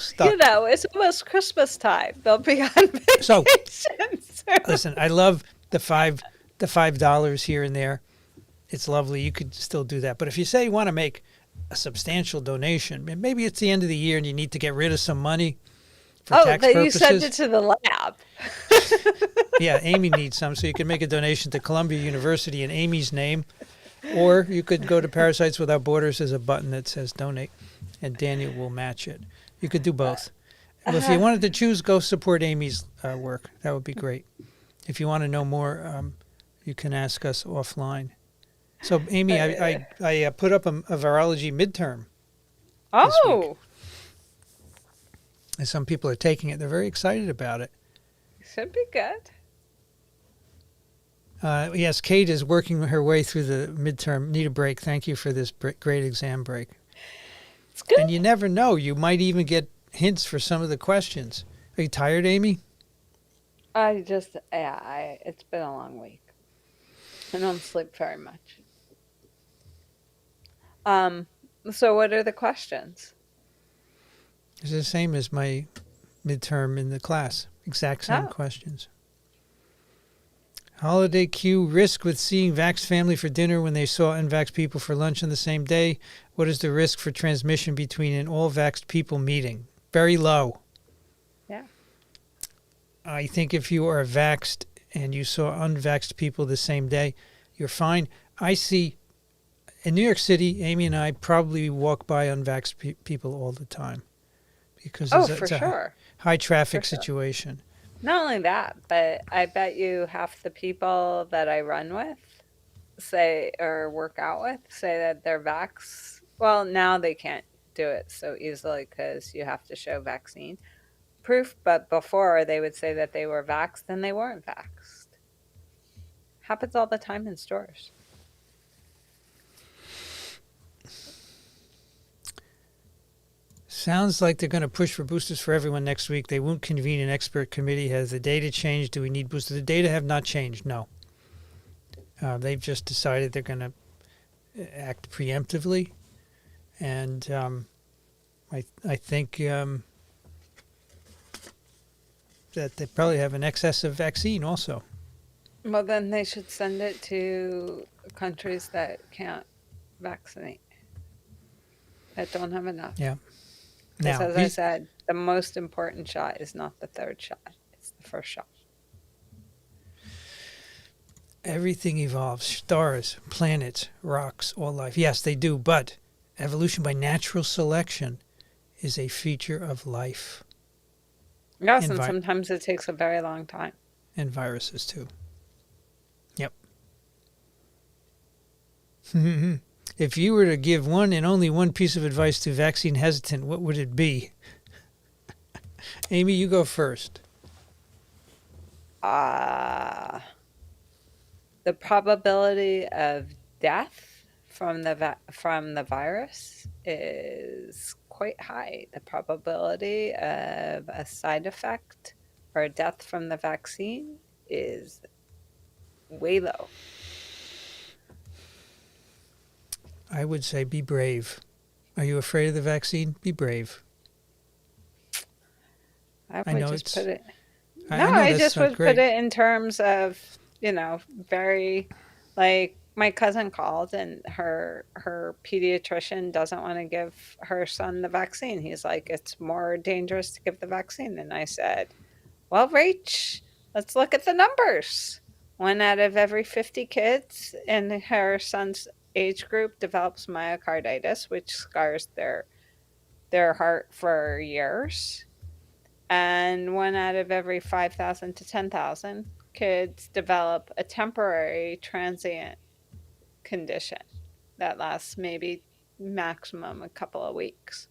stuck. It's almost Christmas time. They'll be on vacation. So, listen, I love the $5 here and there. It's lovely. You could still do that. But if you say you want to make a substantial donation, maybe it's the end of the year and you need to get rid of some money, for tax that purposes. you sent it to the lab. Yeah, Amy needs some, so you can make a donation to Columbia University in Amy's name, or you could go to Parasites Without Borders. There's a button that says donate, and Daniel will match it. You could do both. Well, if you wanted to choose, go support Amy's work. That would be great. If you want to know more, you can ask us offline. So, Amy, I put up a virology midterm. Oh. And some people are taking it. They're very excited about it. Should be good. Yes, Kate is working her way through the midterm. Need a break. Thank you for this great exam break. It's good. And you never know. You might even get hints for some of the questions. Are you tired, Amy? It's been a long week. I don't sleep very much. So what are the questions? It's the same as my midterm in the class. Exact same questions. Holiday cue, risk with seeing vaxxed family for dinner when they saw unvaxxed people for lunch on the same day. What is the risk for transmission between an all vaxxed people meeting? Very low. Yeah. I think if you are vaxxed and you saw unvaxxed people the same day, you're fine. I see in New York City, Amy and I probably walk by unvaxxed people all the time because it's a high traffic situation. Not only that, but I bet you half the people that I run with say or work out with say that they're vax. Well, now they can't do it so easily because you have to show vaccine proof. But before they would say that they were vaxxed and they weren't vaxxed. Happens all the time in stores. Sounds like they're going to push for boosters for everyone next week. They won't convene an expert committee. Has the data changed? Do we need boosters? The data have not changed, no. They've just decided they're going to act preemptively. And I think that they probably have an excess of vaccine also. Well, then they should send it to countries that can't vaccinate, that don't have enough. Yeah. Because as I said, the most important shot is not the third shot. It's the first shot. Everything evolves. Stars, planets, rocks, all life. Yes, they do. But evolution by natural selection is a feature of life. Yes, and sometimes it takes a very long time. And viruses, too. Yep. If you were to give one and only one piece of advice to vaccine hesitant, what would it be? Amy, you go first. The probability of death from the virus is quite high. The probability of a side effect or a death from the vaccine is way low. I would say be brave. Are you afraid of the vaccine? Be brave. I just would put it in terms of, very, like, my cousin called and her pediatrician doesn't want to give her son the vaccine. He's like, it's more dangerous to give the vaccine. And I said, well, Rach, let's look at the numbers. 1 out of every 50 kids in her son's age group develops myocarditis, which scars their heart for years. And 1 out of every 5,000 to 10,000 kids develop a temporary transient condition that lasts maybe maximum a couple of weeks.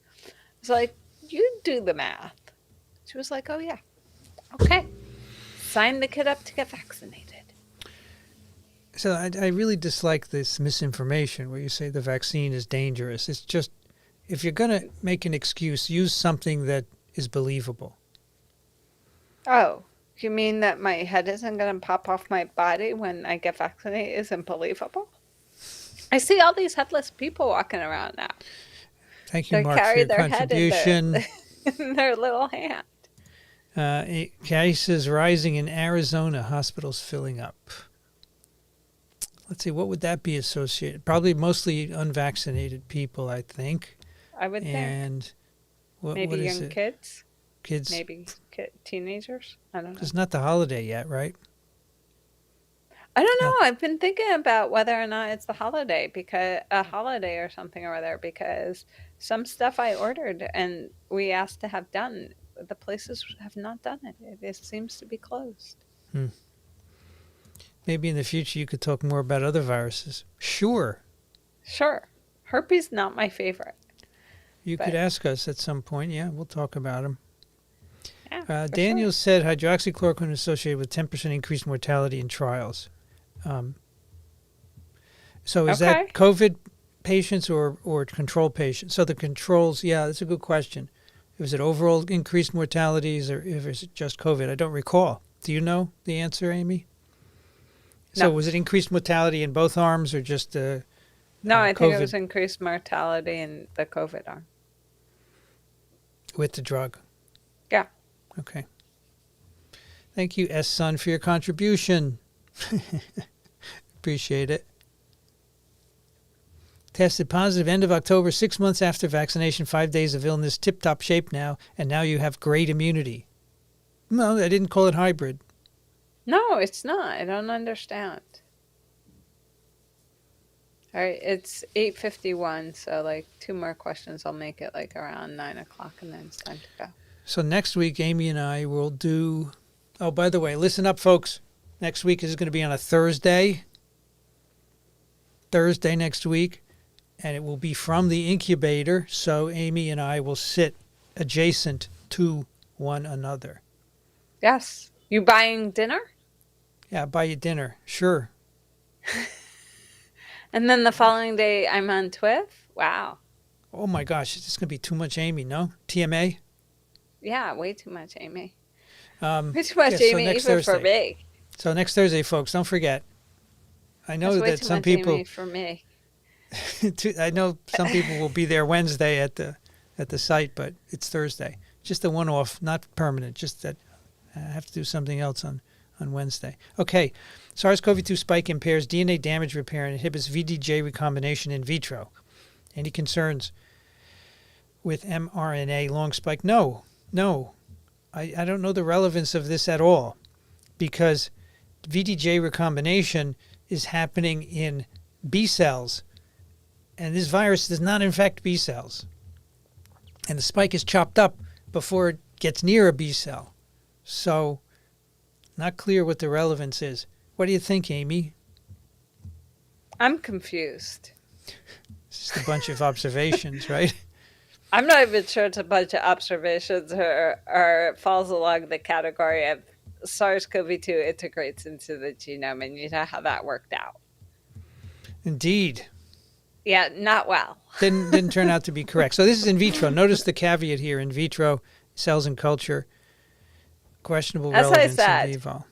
It's like, you do the math. She was like, oh yeah, okay. Sign the kid up to get vaccinated. So I really dislike this misinformation where you say the vaccine is dangerous. It's just, if you're going to make an excuse, use something that is believable. Oh, you mean that my head isn't going to pop off my body when I get vaccinated isn't believable? I see all these headless people walking around now. Thank you, Mark, for your contribution. In their little hand. Cases rising in Arizona, hospitals filling up. Let's see, what would that be associated? Probably mostly unvaccinated people, I think. I would think. And maybe young kids? Kids. Maybe teenagers. I don't know. It's not the holiday yet, right? I don't know. I've been thinking about whether or not it's the holiday, because a holiday or something or other, because some stuff I ordered and we asked to have done, the places have not done it. It seems to be closed. Maybe in the future you could talk more about other viruses. Sure. Herpes not my favorite. You could ask us at some point. Yeah, we'll talk about them. Yeah, Daniel said hydroxychloroquine is associated with 10% increased mortality in trials. So is that COVID patients or control patients? So the controls, yeah, that's a good question. Was it overall increased mortalities, or if it's just COVID? I don't recall. Do you know the answer, Amy? So was it increased mortality in both arms, or just no, I think COVID? it was increased mortality in the COVID arm. With the drug? Yeah. Okay. Thank you, S-Son, for your contribution. Appreciate it. Tested positive end of October, 6 months after vaccination, 5 days of illness, tip-top shape now, and now you have great immunity. No, I didn't call it hybrid. No, it's not. I don't understand. All right, it's 8:51, so like 2 more questions. I'll make it like around 9 o'clock, and then it's time to go. So next week, Amy and I will do... Oh, by the way, listen up, folks. Next week is going to be on a Thursday. Thursday next week. And it will be from the incubator, so Amy and I will sit adjacent to one another. Yes. You buying dinner? Yeah, I'll buy you dinner. Sure. And then the following day, I'm on TWIV? Wow. Oh, my gosh. It's going to be too much Amy, no? TMA? Yeah, way too much Amy. Way too much Amy, even Thursday. For me. So next Thursday, folks, don't forget. I know that some people... Amy for me. I know some people will be there Wednesday at the site, but it's Thursday. Just a one-off, not permanent. Just that I have to do something else on Wednesday. Okay. SARS-CoV-2 spike impairs DNA damage repair and inhibits VDJ recombination in vitro. Any concerns with mRNA long spike? No. I don't know the relevance of this at all, because VDJ recombination is happening in B cells, and this virus does not infect B cells. And the spike is chopped up before it gets near a B cell. So, not clear what the relevance is. What do you think, Amy? I'm confused. It's just a bunch of observations, right? I'm not even sure it's a bunch of observations or falls along the category of SARS-CoV-2 integrates into the genome, and you know how that worked out. Indeed. Yeah, not well. Didn't turn out to be correct. So this is in vitro. Notice the caveat here: in vitro, cells in culture, questionable relevance in vivo.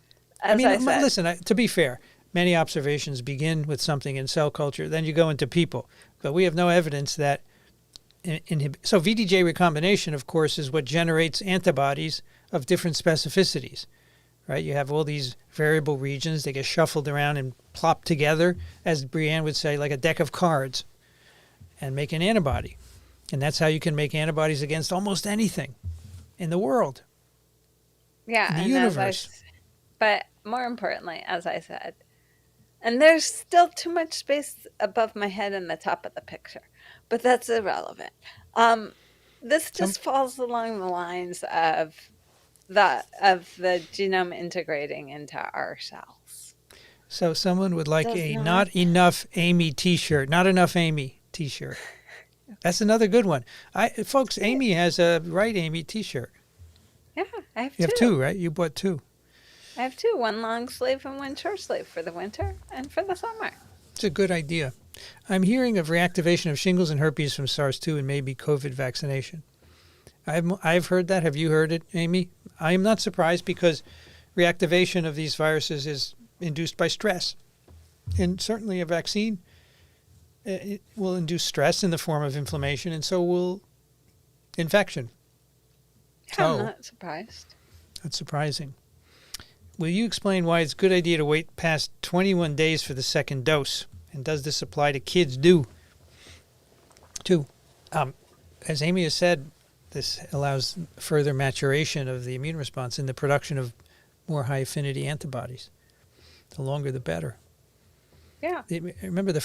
Listen, to be fair, many observations begin with something in cell culture, then you go into people. But we have no evidence that so VDJ recombination, of course, is what generates antibodies of different specificities, right? You have all these variable regions. They get shuffled around and plopped together, as Brianne would say, like a deck of cards, and make an antibody. And that's how you can make antibodies against almost anything in the world. Yeah, in the universe. But more importantly, as I said, and there's still too much space above my head in the top of the picture, but that's irrelevant. This just falls along the lines of the genome integrating into our cells. So someone would like not enough Amy t-shirt. Not enough Amy t-shirt. That's another good one. Folks, Amy has a Right Amy t-shirt. Yeah, I have two. You have two, right? You bought two. I have two, one long sleeve and one short sleeve for the winter and for the summer. It's a good idea. I'm hearing of reactivation of shingles and herpes from SARS-2 and maybe COVID vaccination. I've heard that. Have you heard it, Amy? I am not surprised, because reactivation of these viruses is induced by stress. And certainly a vaccine it will induce stress in the form of inflammation, and so will infection. I'm not surprised. That's surprising. Will you explain why it's a good idea to wait past 21 days for the second dose? And does this apply to kids? As Amy has said, this allows further maturation of the immune response and the production of more high-affinity antibodies. The longer, the better. Yeah. Remember, the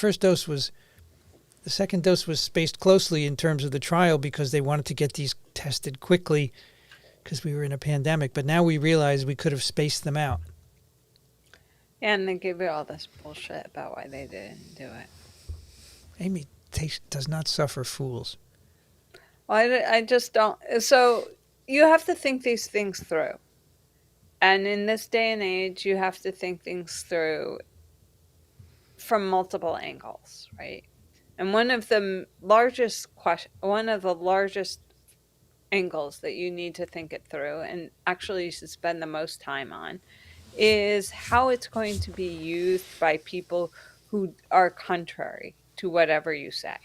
second dose was spaced closely in terms of the trial because they wanted to get these tested quickly because we were in a pandemic. But now we realize we could have spaced them out. And they give you all this bullshit about why they didn't do it. Amy does not suffer fools. Well, I just don't. So you have to think these things through. And in this day and age, you have to think things through from multiple angles, right? And one of the largest angles that you need to think it through, and actually you should spend the most time on, is how it's going to be used by people who are contrary to whatever you say.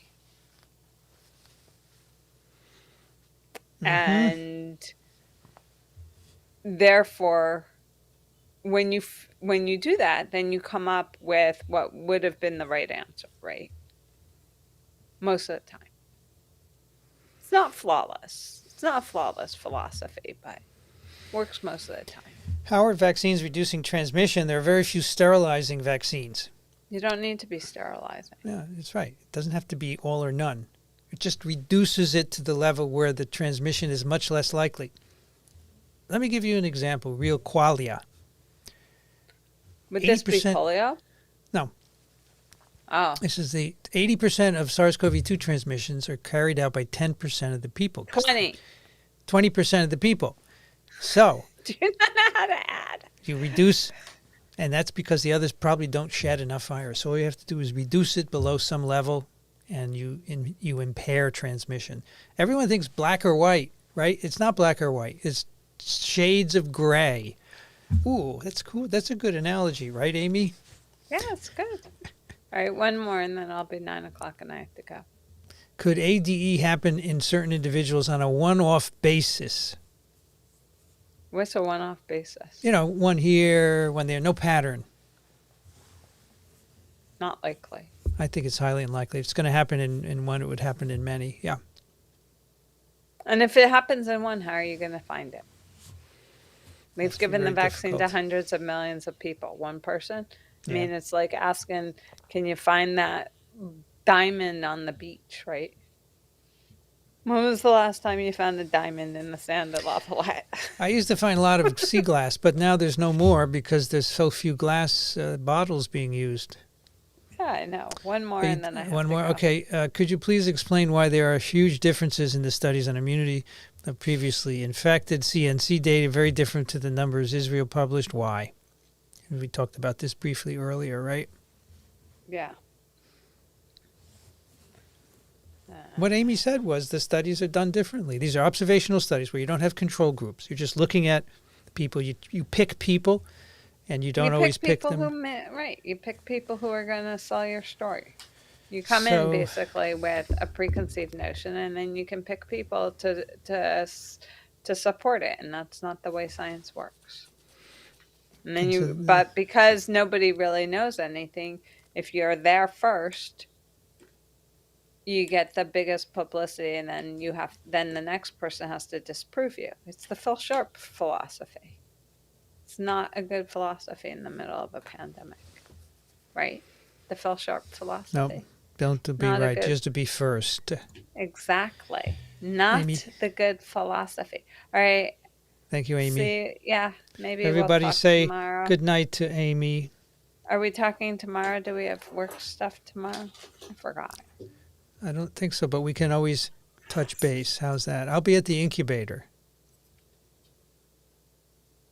Mm-hmm. And therefore, when you do that, then you come up with what would have been the right answer, right? Most of the time. It's not flawless. It's not a flawless philosophy, but works most of the time. How are vaccines reducing transmission? There are very few sterilizing vaccines. You don't need to be sterilizing. Yeah, that's right. It doesn't have to be all or none. It just reduces it to the level where the transmission is much less likely. Let me give you an example, real qualia. Would this be polio? No. Oh. This is the 80% of SARS-CoV-2 transmissions are carried out by 10% of the people. 20% of the people. So. Do you not know how to add? You reduce, and that's because the others probably don't shed enough virus. So all you have to do is reduce it below some level, and you impair transmission. Everyone thinks black or white, right? It's not black or white. It's shades of gray. Ooh, that's cool. That's a good analogy, right, Amy? Yeah, it's good. All right, one more, and then I'll be 9 o'clock, and I have to go. Could ADE happen in certain individuals on a one-off basis? What's a one-off basis? One here, one there, no pattern. Not likely. I think it's highly unlikely. If it's going to happen in one, it would happen in many, yeah. And if it happens in one, how are you going to find it? They've given the vaccine to hundreds of millions of people. One person? I mean, it's like asking, can you find that diamond on the beach, right? When was the last time you found a diamond in the sand at Lafayette? I used to find a lot of sea glass, but now there's no more because there's so few glass bottles being used. Yeah, I know. One more and then I have One to more. go. Okay. Could you please explain why there are huge differences in the studies on immunity of previously infected? CNC data very different to the numbers Israel published. Why? We talked about this briefly earlier, right? Yeah. What Amy said was the studies are done differently. These are observational studies where you don't have control groups. You're just looking at people. You pick people, and you don't always pick them. Right. You pick people who are going to sell your story. You come in basically with a preconceived notion, and then you can pick people to support it, and that's not the way science works. And then but because nobody really knows anything, if you're there first, you get the biggest publicity, and then the next person has to disprove you. It's the Phil Sharp philosophy. It's not a good philosophy in the middle of a pandemic, right? The Phil Sharp philosophy. No, don't be not right. Just to be first. Exactly. Not Amy. The good philosophy. All right. Thank you, Amy. Maybe everybody we'll talk say tomorrow. Good night to Amy. Are we talking tomorrow? Do we have work stuff tomorrow? I forgot. I don't think so, but we can always touch base. How's that? I'll be at the incubator.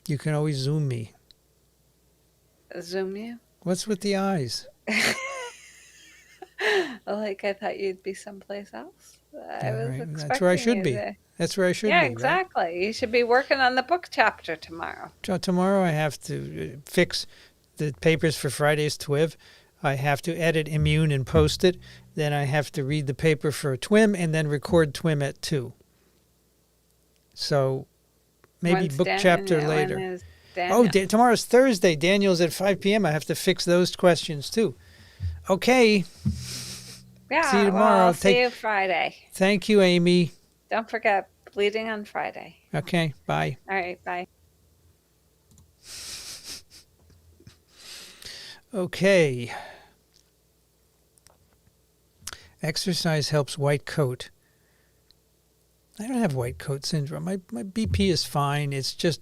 You can always Zoom me. Zoom you? What's with the eyes? Like I thought you'd be someplace else. I was expecting That's where I should be. That's where I should be. Yeah, exactly. Right? You should be working on the book chapter tomorrow. Tomorrow I have to fix the papers for Friday's TWIV. I have to edit Immune and post it. Then I have to read the paper for TWIM and then record TWIM at 2. So maybe book chapter later. Tomorrow's Thursday. Daniel's at 5 p.m. I have to fix those questions too. Okay. Yeah. See you tomorrow. See you Friday. Thank you, Amy. Don't forget bleeding on Friday. Okay, bye. All right, bye. Okay. Exercise helps white coat. I don't have white coat syndrome. My BP is fine. It's just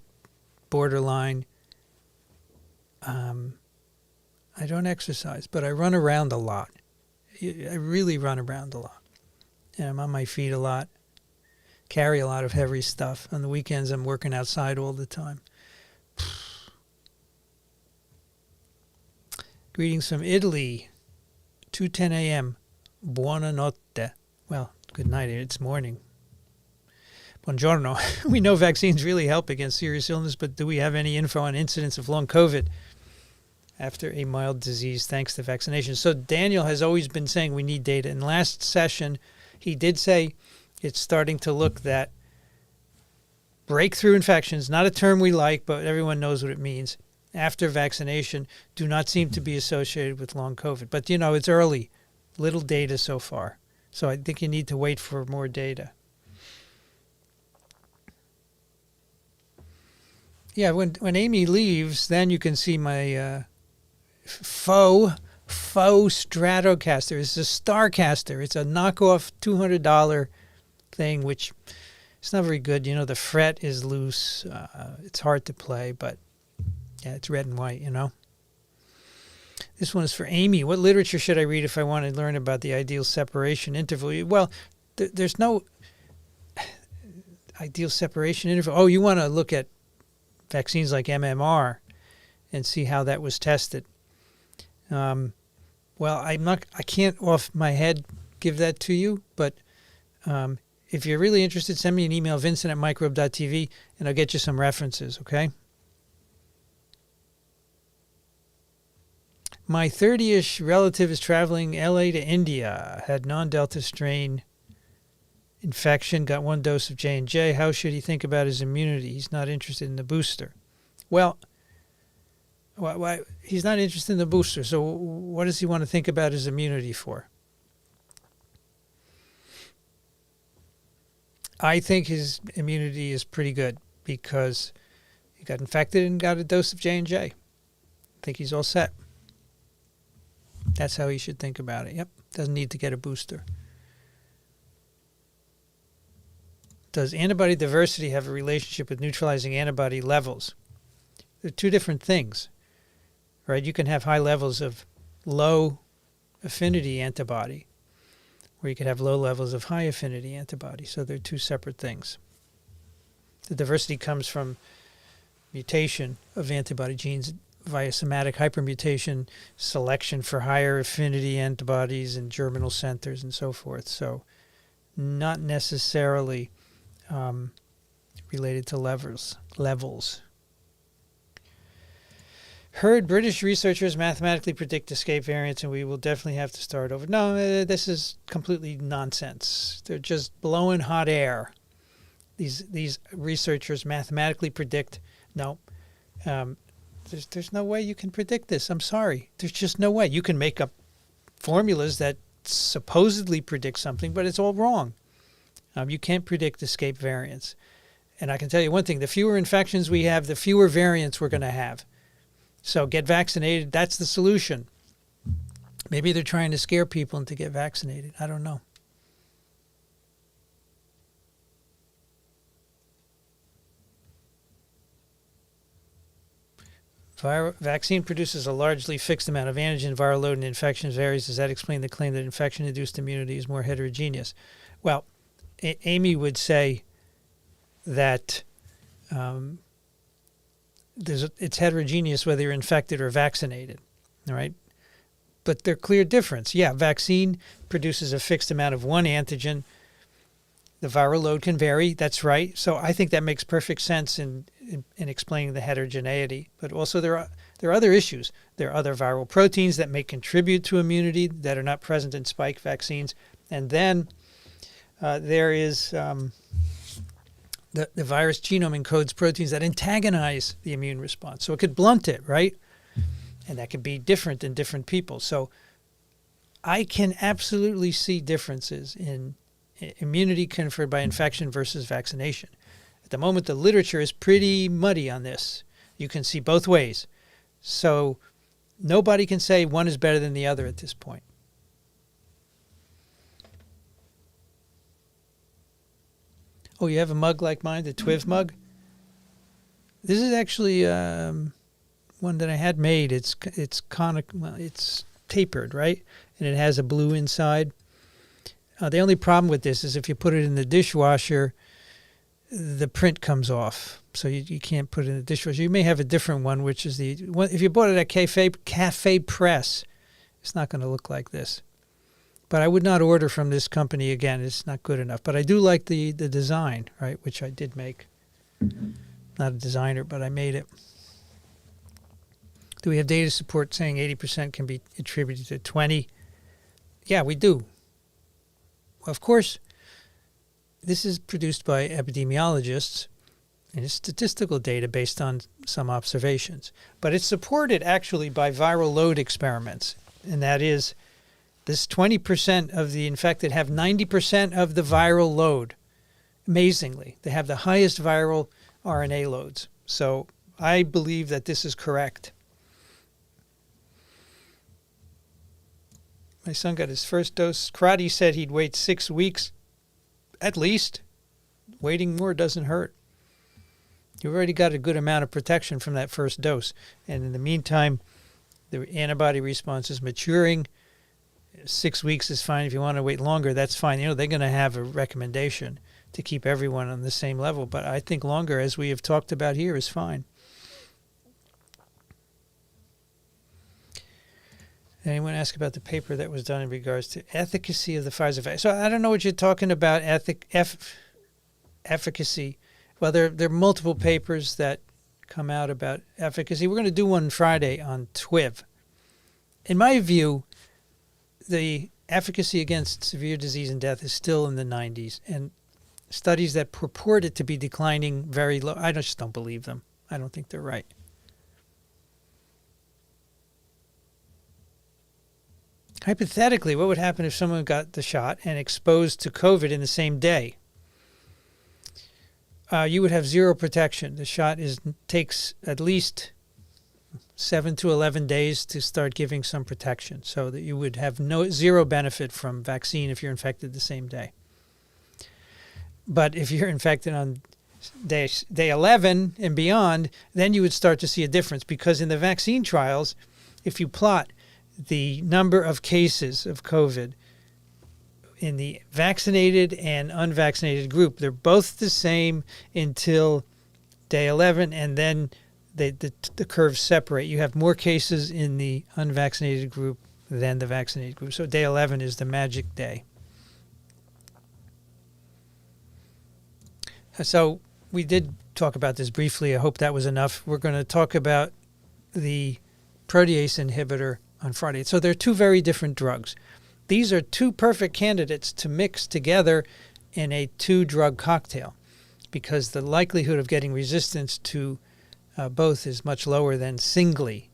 borderline. I don't exercise, but I run around a lot. I really run around a lot. And I'm on my feet a lot. Carry a lot of heavy stuff. On the weekends, I'm working outside all the time. Greetings from Italy. 2:10 a.m. Buonanotte. Well, good night. It's morning. Buongiorno. We know vaccines really help against serious illness, but do we have any info on incidence of long COVID after a mild disease thanks to vaccination? So Daniel has always been saying we need data. In last session, he did say it's starting to look that breakthrough infections, not a term we like, but everyone knows what it means, after vaccination do not seem to be associated with long COVID. But, it's early. Little data so far. So I think you need to wait for more data. Yeah, when Amy leaves, then you can see my faux Stratocaster. It's a Starcaster. It's a knockoff $200 thing, which it's not very good. The fret is loose. It's hard to play, but yeah, it's red and white, This one is for Amy. What literature should I read if I want to learn about the ideal separation interval? Well, there's no ideal separation interval. Oh, you want to look at vaccines like MMR and see how that was tested. Well, I can't off my head give that to you, but if you're really interested, send me an email, Vincent@microbe.tv, and I'll get you some references, okay? My 30-ish relative is traveling LA to India, had non-Delta strain infection, got 1 dose of J&J. How should he think about his immunity? He's not interested in the booster. Well, why he's not interested in the booster, so what does he want to think about his immunity for? I think his immunity is pretty good because he got infected and got a dose of J&J. I think he's all set. That's how he should think about it. Yep, doesn't need to get a booster. Does antibody diversity have a relationship with neutralizing antibody levels? They're two different things, right? You can have high levels of low affinity antibody, or you could have low levels of high affinity antibody. So they're two separate things. The diversity comes from mutation of antibody genes via somatic hypermutation, selection for higher affinity antibodies in germinal centers and so forth. So not necessarily related to levels. Heard British researchers mathematically predict escape variants, and we will definitely have to start over. No, this is completely nonsense. They're just blowing hot air. These researchers mathematically predict. No, there's no way you can predict this. I'm sorry. There's just no way. You can make up formulas that supposedly predict something, but it's all wrong. You can't predict escape variants. And I can tell you one thing, the fewer infections we have, the fewer variants we're going to have. So get vaccinated. That's the solution. Maybe they're trying to scare people into get vaccinated. I don't know. Vaccine produces a largely fixed amount of antigen. Viral load and infections varies. Does that explain the claim that infection-induced immunity is more heterogeneous? Well, Amy would say that it's heterogeneous whether you're infected or vaccinated, all right? But they're clear difference. Yeah, vaccine produces a fixed amount of one antigen. The viral load can vary. That's right. So I think that makes perfect sense in explaining the heterogeneity. But also there are other issues. There are other viral proteins that may contribute to immunity that are not present in spike vaccines. And then there is the virus genome encodes proteins that antagonize the immune response. So it could blunt it, right? And that could be different in different people. So I can absolutely see differences in immunity conferred by infection versus vaccination. At the moment, the literature is pretty muddy on this. You can see both ways. So nobody can say one is better than the other at this point. Oh, you have a mug like mine, the TWIV mug? This is actually one that I had made. It's conic. Well, it's tapered, right? And it has a blue inside. The only problem with this is if you put it in the dishwasher, the print comes off. So you can't put it in the dishwasher. You may have a different one, which is the one. If you bought it at Cafe Press, it's not going to look like this. But I would not order from this company again. It's not good enough. But I do like the design, right, which I did make. Not a designer, but I made it. Do we have data support saying 80% can be attributed to 20? Yeah, we do. Of course, this is produced by epidemiologists, and it's statistical data based on some observations. But it's supported actually by viral load experiments, and that is this 20% of the infected have 90% of the viral load. Amazingly, they have the highest viral RNA loads. So I believe that this is correct. My son got his first dose. Karate said he'd wait 6 weeks, at least. Waiting more doesn't hurt. You've already got a good amount of protection from that first dose. And in the meantime, the antibody response is maturing. 6 weeks is fine. If you want to wait longer, that's fine. You know, they're going to have a recommendation to keep everyone on the same level. But I think longer, as we have talked about here, is fine. Anyone ask about the paper that was done in regards to efficacy of the Pfizer vaccine? So I don't know what you're talking about, efficacy. Well, there are multiple papers that come out about efficacy. We're going to do one Friday on TWIV. In my view, the efficacy against severe disease and death is still in the 90s. And studies that purport it to be declining very low, I just don't believe them. I don't think they're right. Hypothetically, what would happen if someone got the shot and exposed to COVID in the same day? You would have zero protection. The shot takes at least 7 to 11 days to start giving some protection, so that you would have zero benefit from vaccine if you're infected the same day. But if you're infected on day 11 and beyond, then you would start to see a difference, because in the vaccine trials, if you plot the number of cases of COVID in the vaccinated and unvaccinated group, they're both the same until day 11, and then the curves separate. You have more cases in the unvaccinated group than the vaccinated group. So day 11 is the magic day. So we did talk about this briefly. I hope that was enough. We're going to talk about the protease inhibitor on Friday. So they're two very different drugs. These are two perfect candidates to mix together in a 2-drug cocktail, because the likelihood of getting resistance to both is much lower than singly.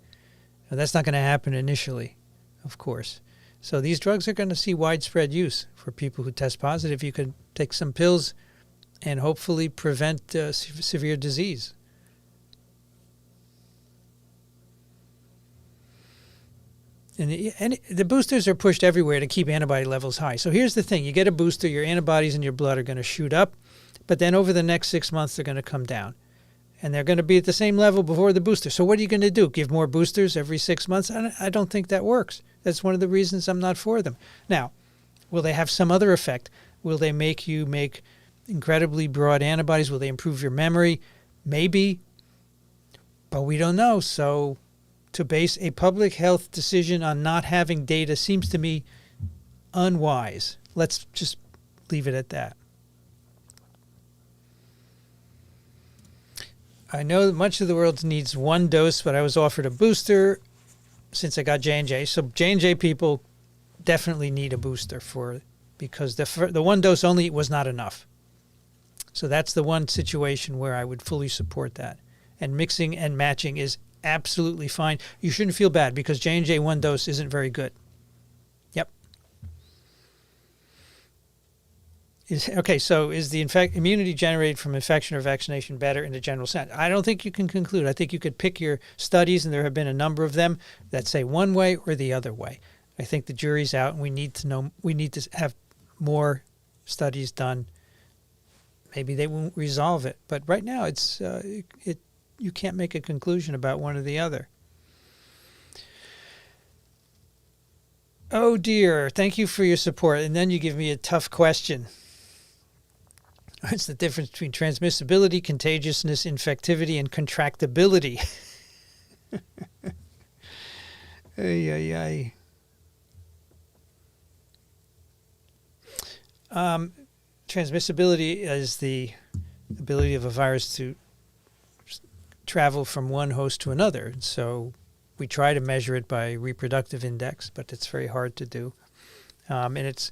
Now, that's not going to happen initially, of course. So these drugs are going to see widespread use for people who test positive. You could take some pills and hopefully prevent severe disease. And the boosters are pushed everywhere to keep antibody levels high. So here's the thing. You get a booster, your antibodies in your blood are going to shoot up, but then over the next 6 months, they're going to come down. And they're going to be at the same level before the booster. So what are you going to do? Give more boosters every 6 months? I don't think that works. That's one of the reasons I'm not for them. Now, will they have some other effect? Will they make you make incredibly broad antibodies? Will they improve your memory? Maybe, but we don't know. So to base a public health decision on not having data seems to me unwise. Let's just leave it at that. I know that much of the world needs one dose, but I was offered a booster since I got J&J. So J&J people definitely need a booster because the one dose only was not enough. So that's the one situation where I would fully support that. And mixing and matching is absolutely fine. You shouldn't feel bad because J&J one dose isn't very good. Yep. is the immunity generated from infection or vaccination better in the general sense? I don't think you can conclude. I think you could pick your studies, and there have been a number of them that say one way or the other way. I think the jury's out, and we need to have more studies done. Maybe they won't resolve it, but right now you can't make a conclusion about one or the other. Oh dear, thank you for your support. And then you give me a tough question. What's the difference between transmissibility, contagiousness, infectivity, and contractibility? Ay, ay, ay. Transmissibility is the ability of a virus to travel from one host to another. So we try to measure it by reproductive index, but it's very hard to do. And it's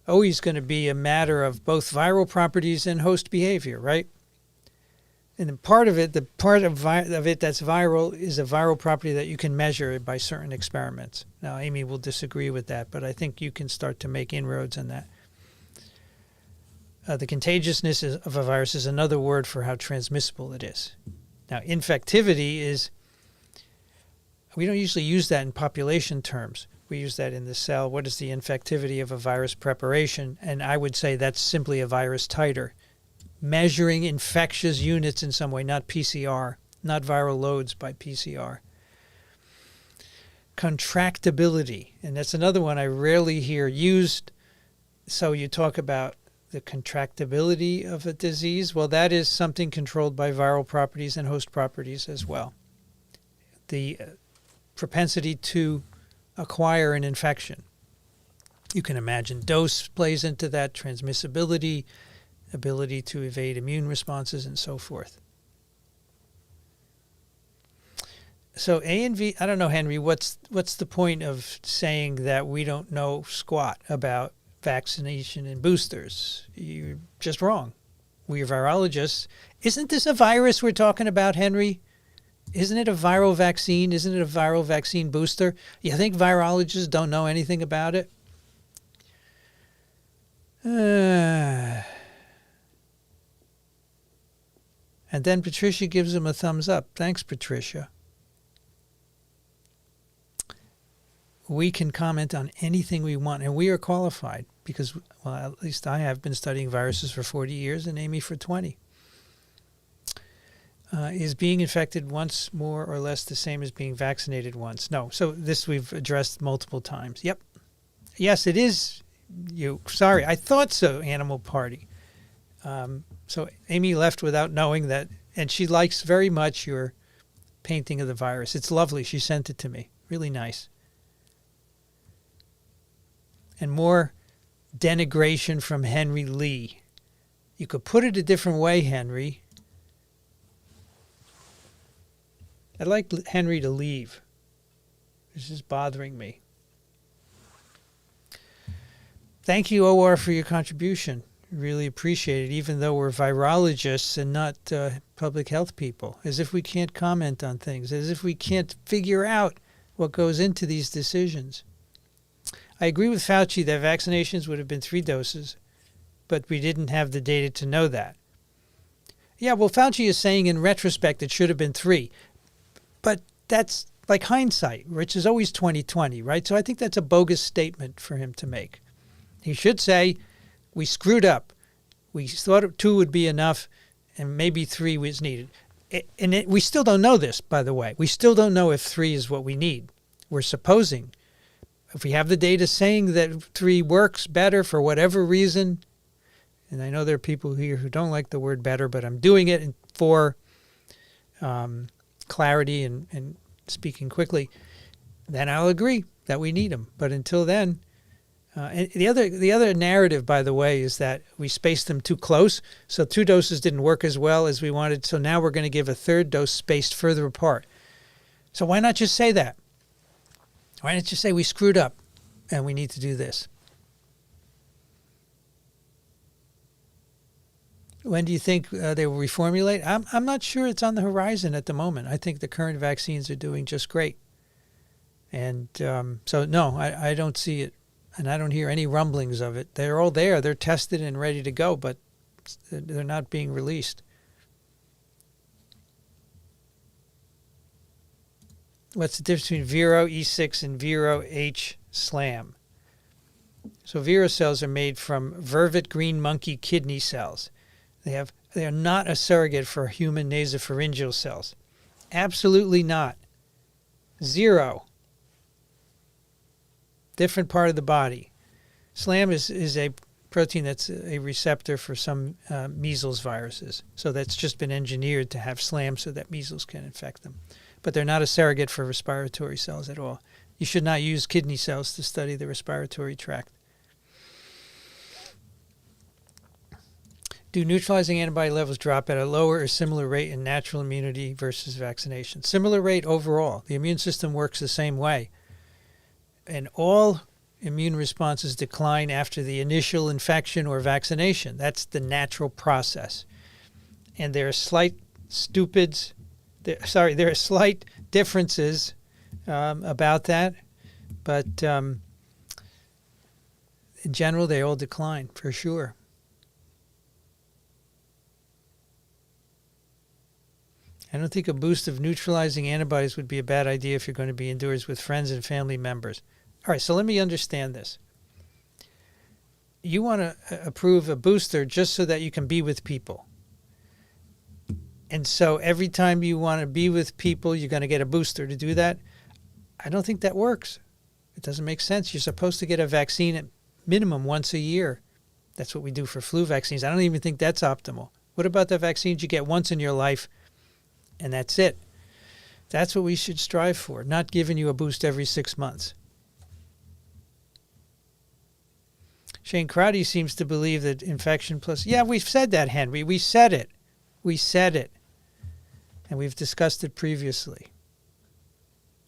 always going to be a matter of both viral properties and host behavior, right? And the part of it that's viral is a viral property that you can measure by certain experiments. Now, Amy will disagree with that, but I think you can start to make inroads on that. The contagiousness of a virus is another word for how transmissible it is. Now, infectivity is, we don't usually use that in population terms. We use that in the cell. What is the infectivity of a virus preparation? And I would say that's simply a virus titer, measuring infectious units in some way, not PCR, not viral loads by PCR. Contractibility, and that's another one I rarely hear used. So you talk about the contractibility of a disease. Well, that is something controlled by viral properties and host properties as well. The propensity to acquire an infection. You can imagine dose plays into that, transmissibility, ability to evade immune responses, and so forth. So A&V, I don't know, Henry, what's the point of saying that we don't know squat about vaccination and boosters? You're just wrong. We're virologists. Isn't this a virus we're talking about, Henry? Isn't it a viral vaccine? Isn't it a viral vaccine booster? You think virologists don't know anything about it? And then Patricia gives him a thumbs up. Thanks, Patricia. We can comment on anything we want, and we are qualified because, well, at least I have been studying viruses for 40 years and Amy for 20. Is being infected once more or less the same as being vaccinated once? No. So this we've addressed multiple times. Yep. Yes, it is. Sorry, I thought so, Animal Party. So Amy left without knowing that, and she likes very much your painting of the virus. It's lovely. She sent it to me. Really nice. And more denigration from Henry Lee. You could put it a different way, Henry. I'd like Henry to leave. This is bothering me. Thank you, OR, for your contribution. Really appreciate it, even though we're virologists and not public health people. As if we can't comment on things. As if we can't figure out what goes into these decisions. I agree with Fauci that vaccinations would have been 3 doses, but we didn't have the data to know that. Yeah, well, Fauci is saying in retrospect it should have been 3. But that's like hindsight, which is always 20/20, right? So I think that's a bogus statement for him to make. He should say, we screwed up. We thought 2 would be enough, and maybe 3 was needed. We still don't know this, by the way. We still don't know if 3 is what we need. We're supposing. If we have the data saying that 3 works better for whatever reason, and I know there are people here who don't like the word better, but I'm doing it for clarity and speaking quickly, then I'll agree that we need them. But until then, and the other narrative, by the way, is that we spaced them too close, so 2 doses didn't work as well as we wanted, so now we're going to give a 3rd dose spaced further apart. So why not just say that? Why not just say we screwed up and we need to do this? When do you think they will reformulate? I'm not sure it's on the horizon at the moment. I think the current vaccines are doing just great. And so, no, I don't see it. And I don't hear any rumblings of it. They're all there. They're tested and ready to go, but they're not being released. What's the difference between Viro E6 and Viro H SLAM? So Viro cells are made from vervet green monkey kidney cells. They are not a surrogate for human nasopharyngeal cells. Absolutely not. Zero. Different part of the body. SLAM is a protein that's a receptor for some measles viruses. So that's just been engineered to have SLAM so that measles can infect them. But they're not a surrogate for respiratory cells at all. You should not use kidney cells to study the respiratory tract. Do neutralizing antibody levels drop at a lower or similar rate in natural immunity versus vaccination? Similar rate overall. The immune system works the same way. And all immune responses decline after the initial infection or vaccination. That's the natural process. And there are slight differences about that, but in general, they all decline for sure. I don't think a boost of neutralizing antibodies would be a bad idea if you're going to be indoors with friends and family members. All right, so let me understand this. You want to approve a booster just so that you can be with people. And so every time you want to be with people, you're going to get a booster to do that. I don't think that works. It doesn't make sense. You're supposed to get a vaccine at minimum once a year. That's what we do for flu vaccines. I don't even think that's optimal. What about the vaccines you get once in your life and that's it? That's what we should strive for, not giving you a boost every 6 months. Shane Crowdy seems to believe that infection plus... Yeah, we've said that, Henry. We said it. We said it. And we've discussed it previously.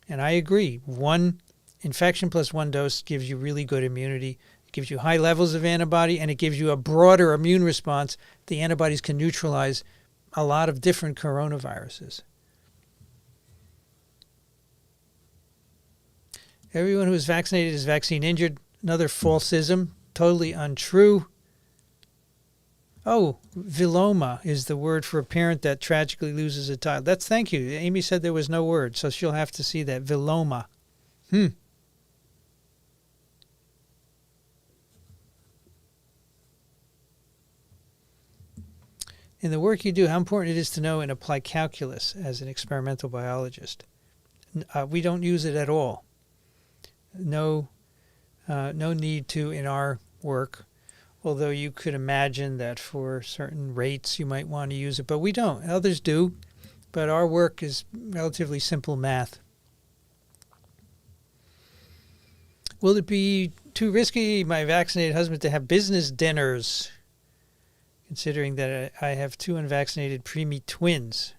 And I agree. One infection plus one dose gives you really good immunity. It gives you high levels of antibody, and it gives you a broader immune response. The antibodies can neutralize a lot of different coronaviruses. Everyone who is vaccinated is vaccine injured. Another falsism. Totally untrue. Oh, viloma is the word for a parent that tragically loses a child. That's, thank you. Amy said there was no word, so she'll have to see that. Viloma. In the work you do, how important it is to know and apply calculus as an experimental biologist. We don't use it at all. No need to in our work, although you could imagine that for certain rates you might want to use it, but we don't. Others do, but our work is relatively simple math. Will it be too risky, my vaccinated husband, to have business dinners, considering that I have 2 unvaccinated preemie twins?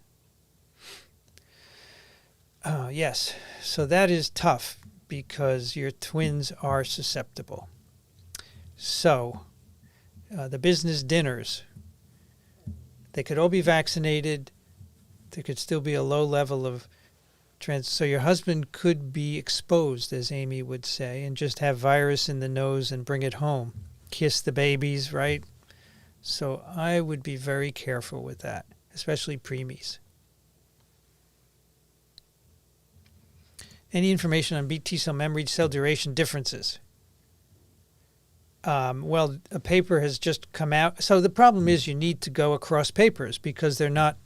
Yes, so that is tough because your twins are susceptible. So, the business dinners, they could all be vaccinated. There could still be a low level of so your husband could be exposed, as Amy would say, and just have virus in the nose and bring it home. Kiss the babies, right? So I would be very careful with that, especially preemies. Any information on B T-cell memory cell duration differences? Well, a paper has just come out. So the problem is you need to go across papers because they're not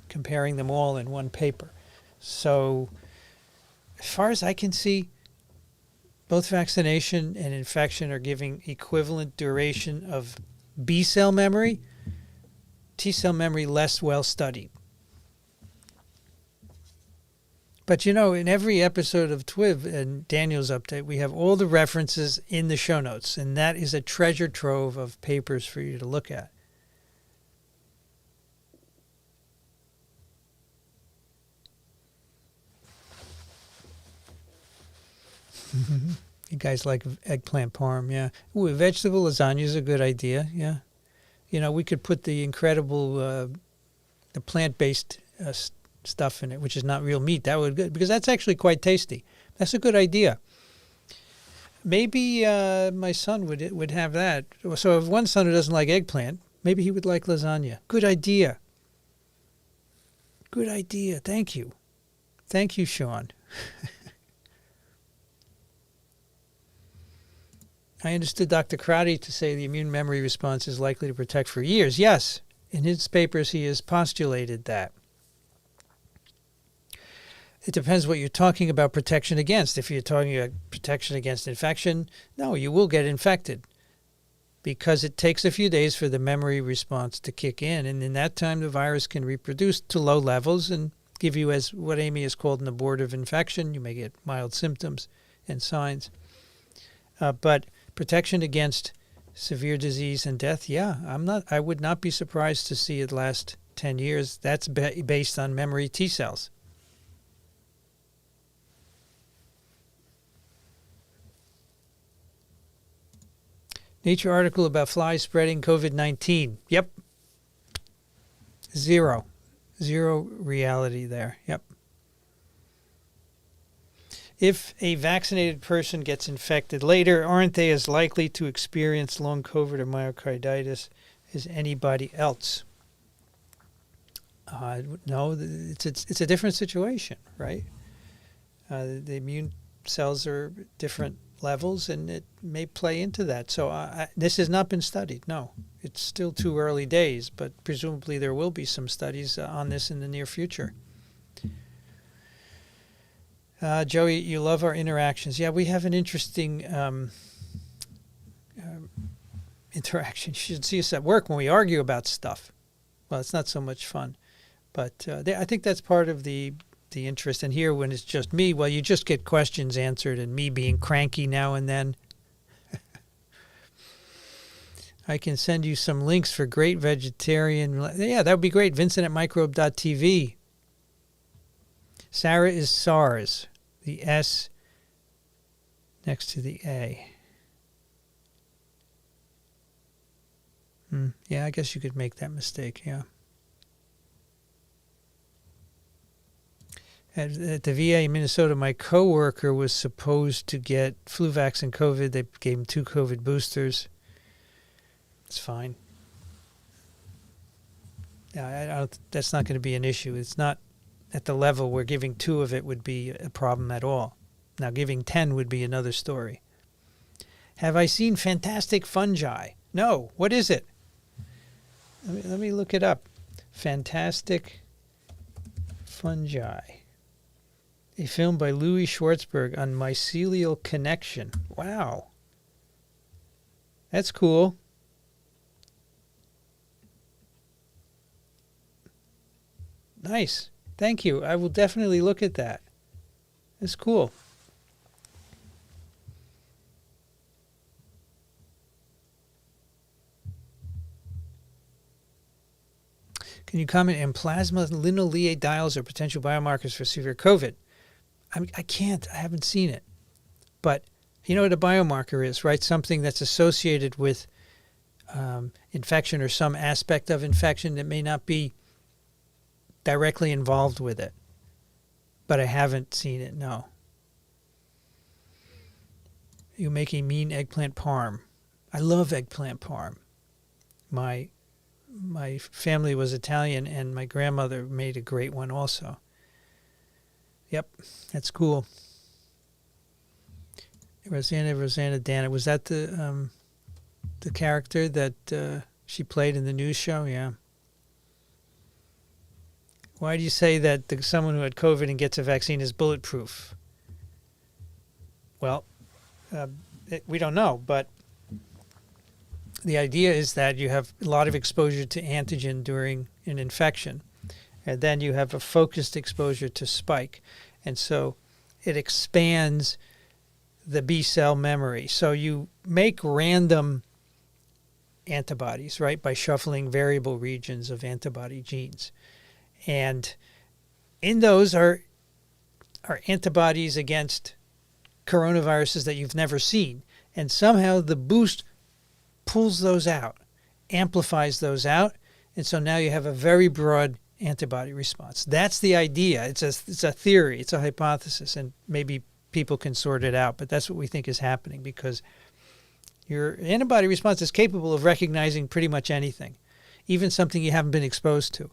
comparing them all in one paper. So as far as I can see, both vaccination and infection are giving equivalent duration of B-cell memory. T-cell memory less well studied. But, you know, in every episode of TWIV and Daniel's update, we have all the references in the show notes, and that is a treasure trove of papers for you to look at. You guys like eggplant parm, yeah. Ooh, vegetable lasagna is a good idea, yeah. You know, we could put the incredible, the plant-based stuff in it, which is not real meat. That would be good because that's actually quite tasty. That's a good idea. maybe my son would have that. So if one son who doesn't like eggplant, maybe he would like lasagna. Good idea. Good idea. Thank you. Thank you, Sean. I understood Dr. Crowdy to say the immune memory response is likely to protect for years. Yes, in his papers he has postulated that. It depends what you're talking about protection against. If you're talking about protection against infection, no, you will get infected because it takes a few days for the memory response to kick in. And in that time, the virus can reproduce to low levels and give you, as what Amy has called an abortive infection. You may get mild symptoms and signs. But protection against severe disease and death, yeah, I would not be surprised to see it last 10 years. That's based on memory T cells. Nature article about flies spreading COVID-19. Yep. Zero reality there. Yep. If a vaccinated person gets infected later, aren't they as likely to experience long COVID or myocarditis as anybody else? No, it's a different situation, right? The immune cells are different levels, and it may play into that. So this has not been studied. No, it's still too early days, but presumably there will be some studies on this in the near future. Joey, you love our interactions. Yeah, we have an interesting interaction. You should see us at work when we argue about stuff. Well, it's not so much fun, but I think that's part of the interest. And here, when it's just me, well, you just get questions answered and me being cranky now and then. I can send you some links for great vegetarian. Yeah, that would be great. Vincent at microbe.tv. Sarah is SARS. The S next to the A. Yeah, I guess you could make that mistake, yeah. At the VA in Minnesota, my coworker was supposed to get flu vaccine and COVID. They gave him 2 COVID boosters. It's fine. Yeah, that's not going to be an issue. It's not at the level where giving 2 of it would be a problem at all. Now, giving 10 would be another story. Have I seen Fantastic Fungi? No. What is it? Let me look it up. Fantastic Fungi. A film by Louis Schwartzberg on mycelial connection. Wow. That's cool. Nice. Thank you. I will definitely look at that. That's cool. Can you comment on plasma linoleadyls or potential biomarkers for severe COVID? I can't. I haven't seen it. But you know what a biomarker is, right? Something that's associated with infection or some aspect of infection that may not be directly involved with it. But I haven't seen it, no. You make a mean eggplant parm. I love eggplant parm. My family was Italian, and my grandmother made a great one also. Yep, that's cool. Rosanna Dana. Was that the character that she played in the news show? Yeah. Why do you say that someone who had COVID and gets a vaccine is bulletproof? Well, we don't know, but the idea is that you have a lot of exposure to antigen during an infection, and then you have a focused exposure to spike. And so it expands the B cell memory. So you make random antibodies, right, by shuffling variable regions of antibody genes. And in those are antibodies against coronaviruses that you've never seen. And somehow the boost pulls those out, amplifies those out, and so now you have a very broad antibody response. That's the idea. It's a theory. It's a hypothesis, and maybe people can sort it out, but that's what we think is happening because your antibody response is capable of recognizing pretty much anything, even something you haven't been exposed to.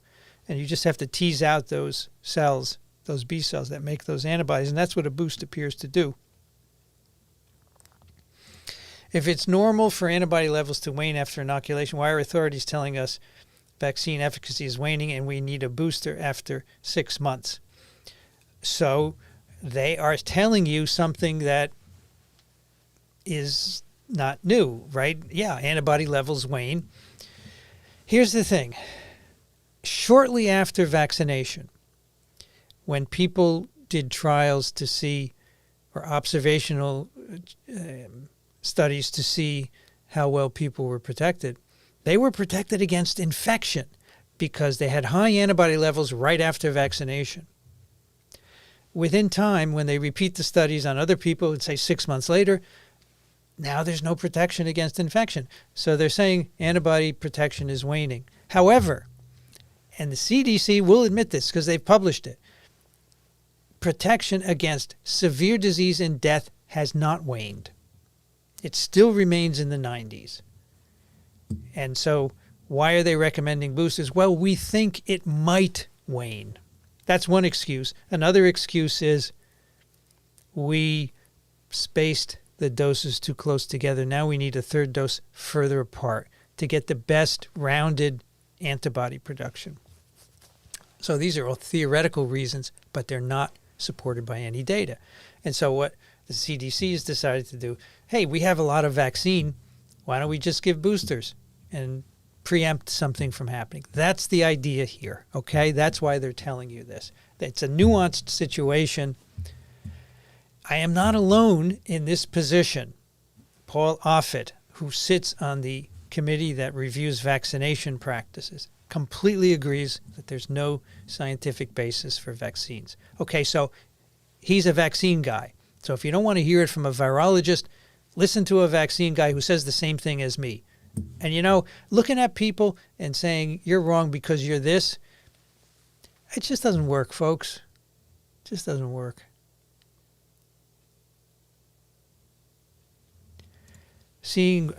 And you just have to tease out those cells, those B cells that make those antibodies, and that's what a boost appears to do. If it's normal for antibody levels to wane after inoculation, why are authorities telling us vaccine efficacy is waning and we need a booster after 6 months? So they are telling you something that is not new, right? Yeah, antibody levels wane. Here's the thing. Shortly after vaccination, when people did trials to see, or observational studies to see how well people were protected, they were protected against infection because they had high antibody levels right after vaccination. Within time, when they repeat the studies on other people, let's say 6 months later, now there's no protection against infection. So they're saying antibody protection is waning. However, and the CDC will admit this because they've published it, protection against severe disease and death has not waned. It still remains in the 90s. And so why are they recommending boosters? Well, we think it might wane. That's one excuse. Another excuse is we spaced the doses too close together. Now we need a third dose further apart to get the best rounded antibody production. So these are all theoretical reasons, but they're not supported by any data. And so what the CDC has decided to do, hey, we have a lot of vaccine. Why don't we just give boosters and preempt something from happening? That's the idea here, okay? That's why they're telling you this. It's a nuanced situation. I am not alone in this position. Paul Offit, who sits on the committee that reviews vaccination practices, completely agrees that there's no scientific basis for vaccines. Okay, so he's a vaccine guy. So if you don't want to hear it from a virologist, listen to a vaccine guy who says the same thing as me. And, you know, looking at people and saying you're wrong because you're this, it just doesn't work, folks. It just doesn't work. Seeing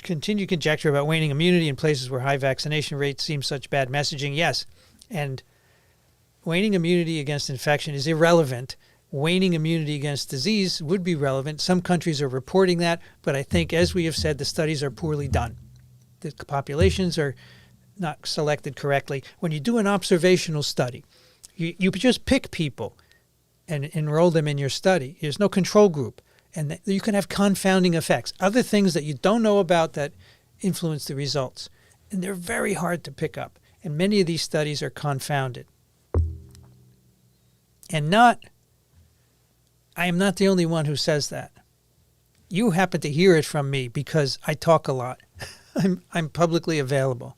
continued conjecture about waning immunity in places where high vaccination rates seem such bad messaging. Yes, and waning immunity against infection is irrelevant. Waning immunity against disease would be relevant. Some countries are reporting that, but I think, as we have said, the studies are poorly done. The populations are not selected correctly. When you do an observational study, you just pick people and enroll them in your study. There's no control group. And you can have confounding effects, other things that you don't know about that influence the results. And they're very hard to pick up. And many of these studies are confounded. And I am not the only one who says that. You happen to hear it from me because I talk a lot. I'm publicly available.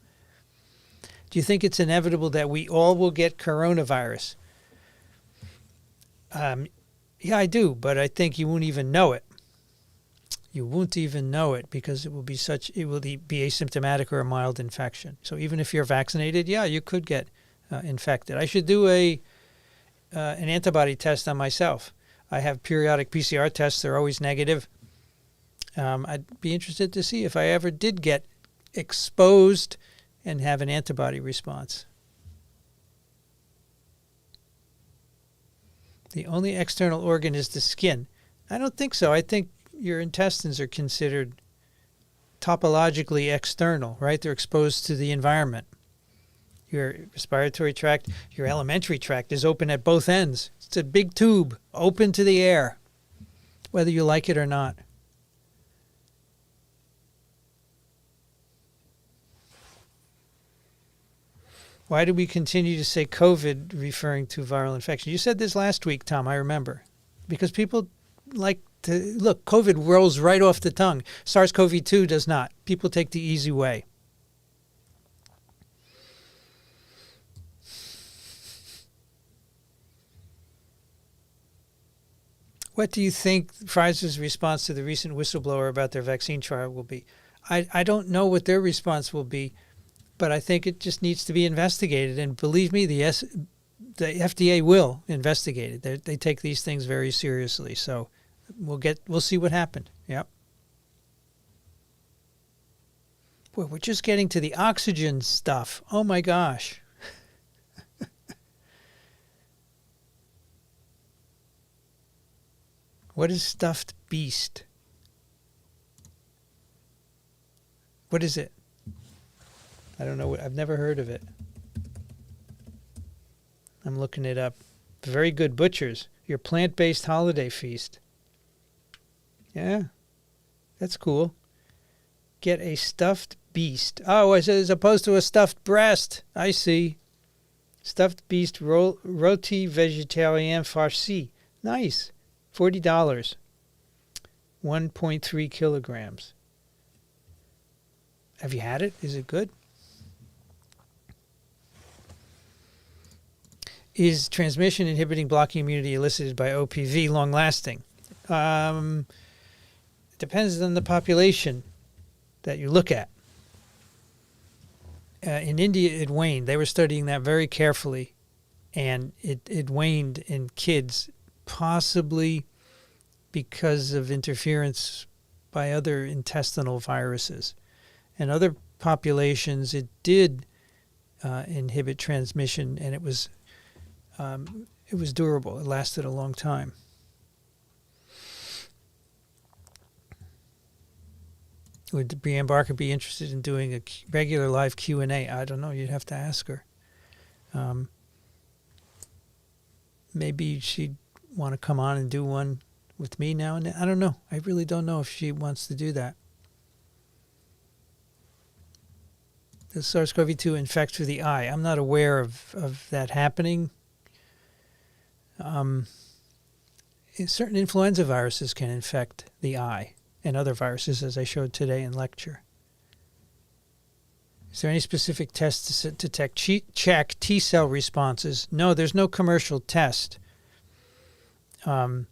Do you think it's inevitable that we all will get coronavirus? Yeah, I do, but I think you won't even know it. You won't even know it because it will be asymptomatic or a mild infection. So even if you're vaccinated, yeah, you could get infected. I should do an antibody test on myself. I have periodic PCR tests. They're always negative. I'd be interested to see if I ever did get exposed and have an antibody response. The only external organ is the skin. I don't think so. I think your intestines are considered topologically external, right? They're exposed to the environment. Your respiratory tract, your alimentary tract is open at both ends. It's a big tube open to the air, whether you like it or not. Why do we continue to say COVID referring to viral infection? You said this last week, Tom, I remember. Because people like to, look, COVID rolls right off the tongue. SARS-CoV-2 does not. People take the easy way. What do you think Pfizer's response to the recent whistleblower about their vaccine trial will be? I don't know what their response will be. But I think it just needs to be investigated. And believe me, the the FDA will investigate it. They take these things very seriously. So we'll see what happened. Yep. Boy, we're just getting to the oxygen stuff. Oh my gosh. What is stuffed beast? What is it? I don't know. I've never heard of it. I'm looking it up. Very good butchers. Your plant-based holiday feast. Yeah, that's cool. Get a stuffed beast. Oh, as opposed to a stuffed breast. I see. Stuffed beast roti végétarien farci. Nice. $40. 1.3 kilograms. Have you had it? Is it good? Is transmission inhibiting blocking immunity elicited by OPV long-lasting? Depends on the population that you look at. In India, it waned. They were studying that very carefully, and it waned in kids, possibly because of interference by other intestinal viruses. In other populations, it did inhibit transmission, and it was durable. It lasted a long time. Would Brianne Barker be interested in doing a regular live Q&A? I don't know. You'd have to ask her. Maybe she'd want to come on and do one with me now and then. I don't know. I really don't know if she wants to do that. Does SARS-CoV-2 infect through the eye? I'm not aware of that happening. Certain influenza viruses can infect the eye, and other viruses, as I showed today in lecture. Is there any specific test to detect check T-cell responses? No, there's no commercial test. The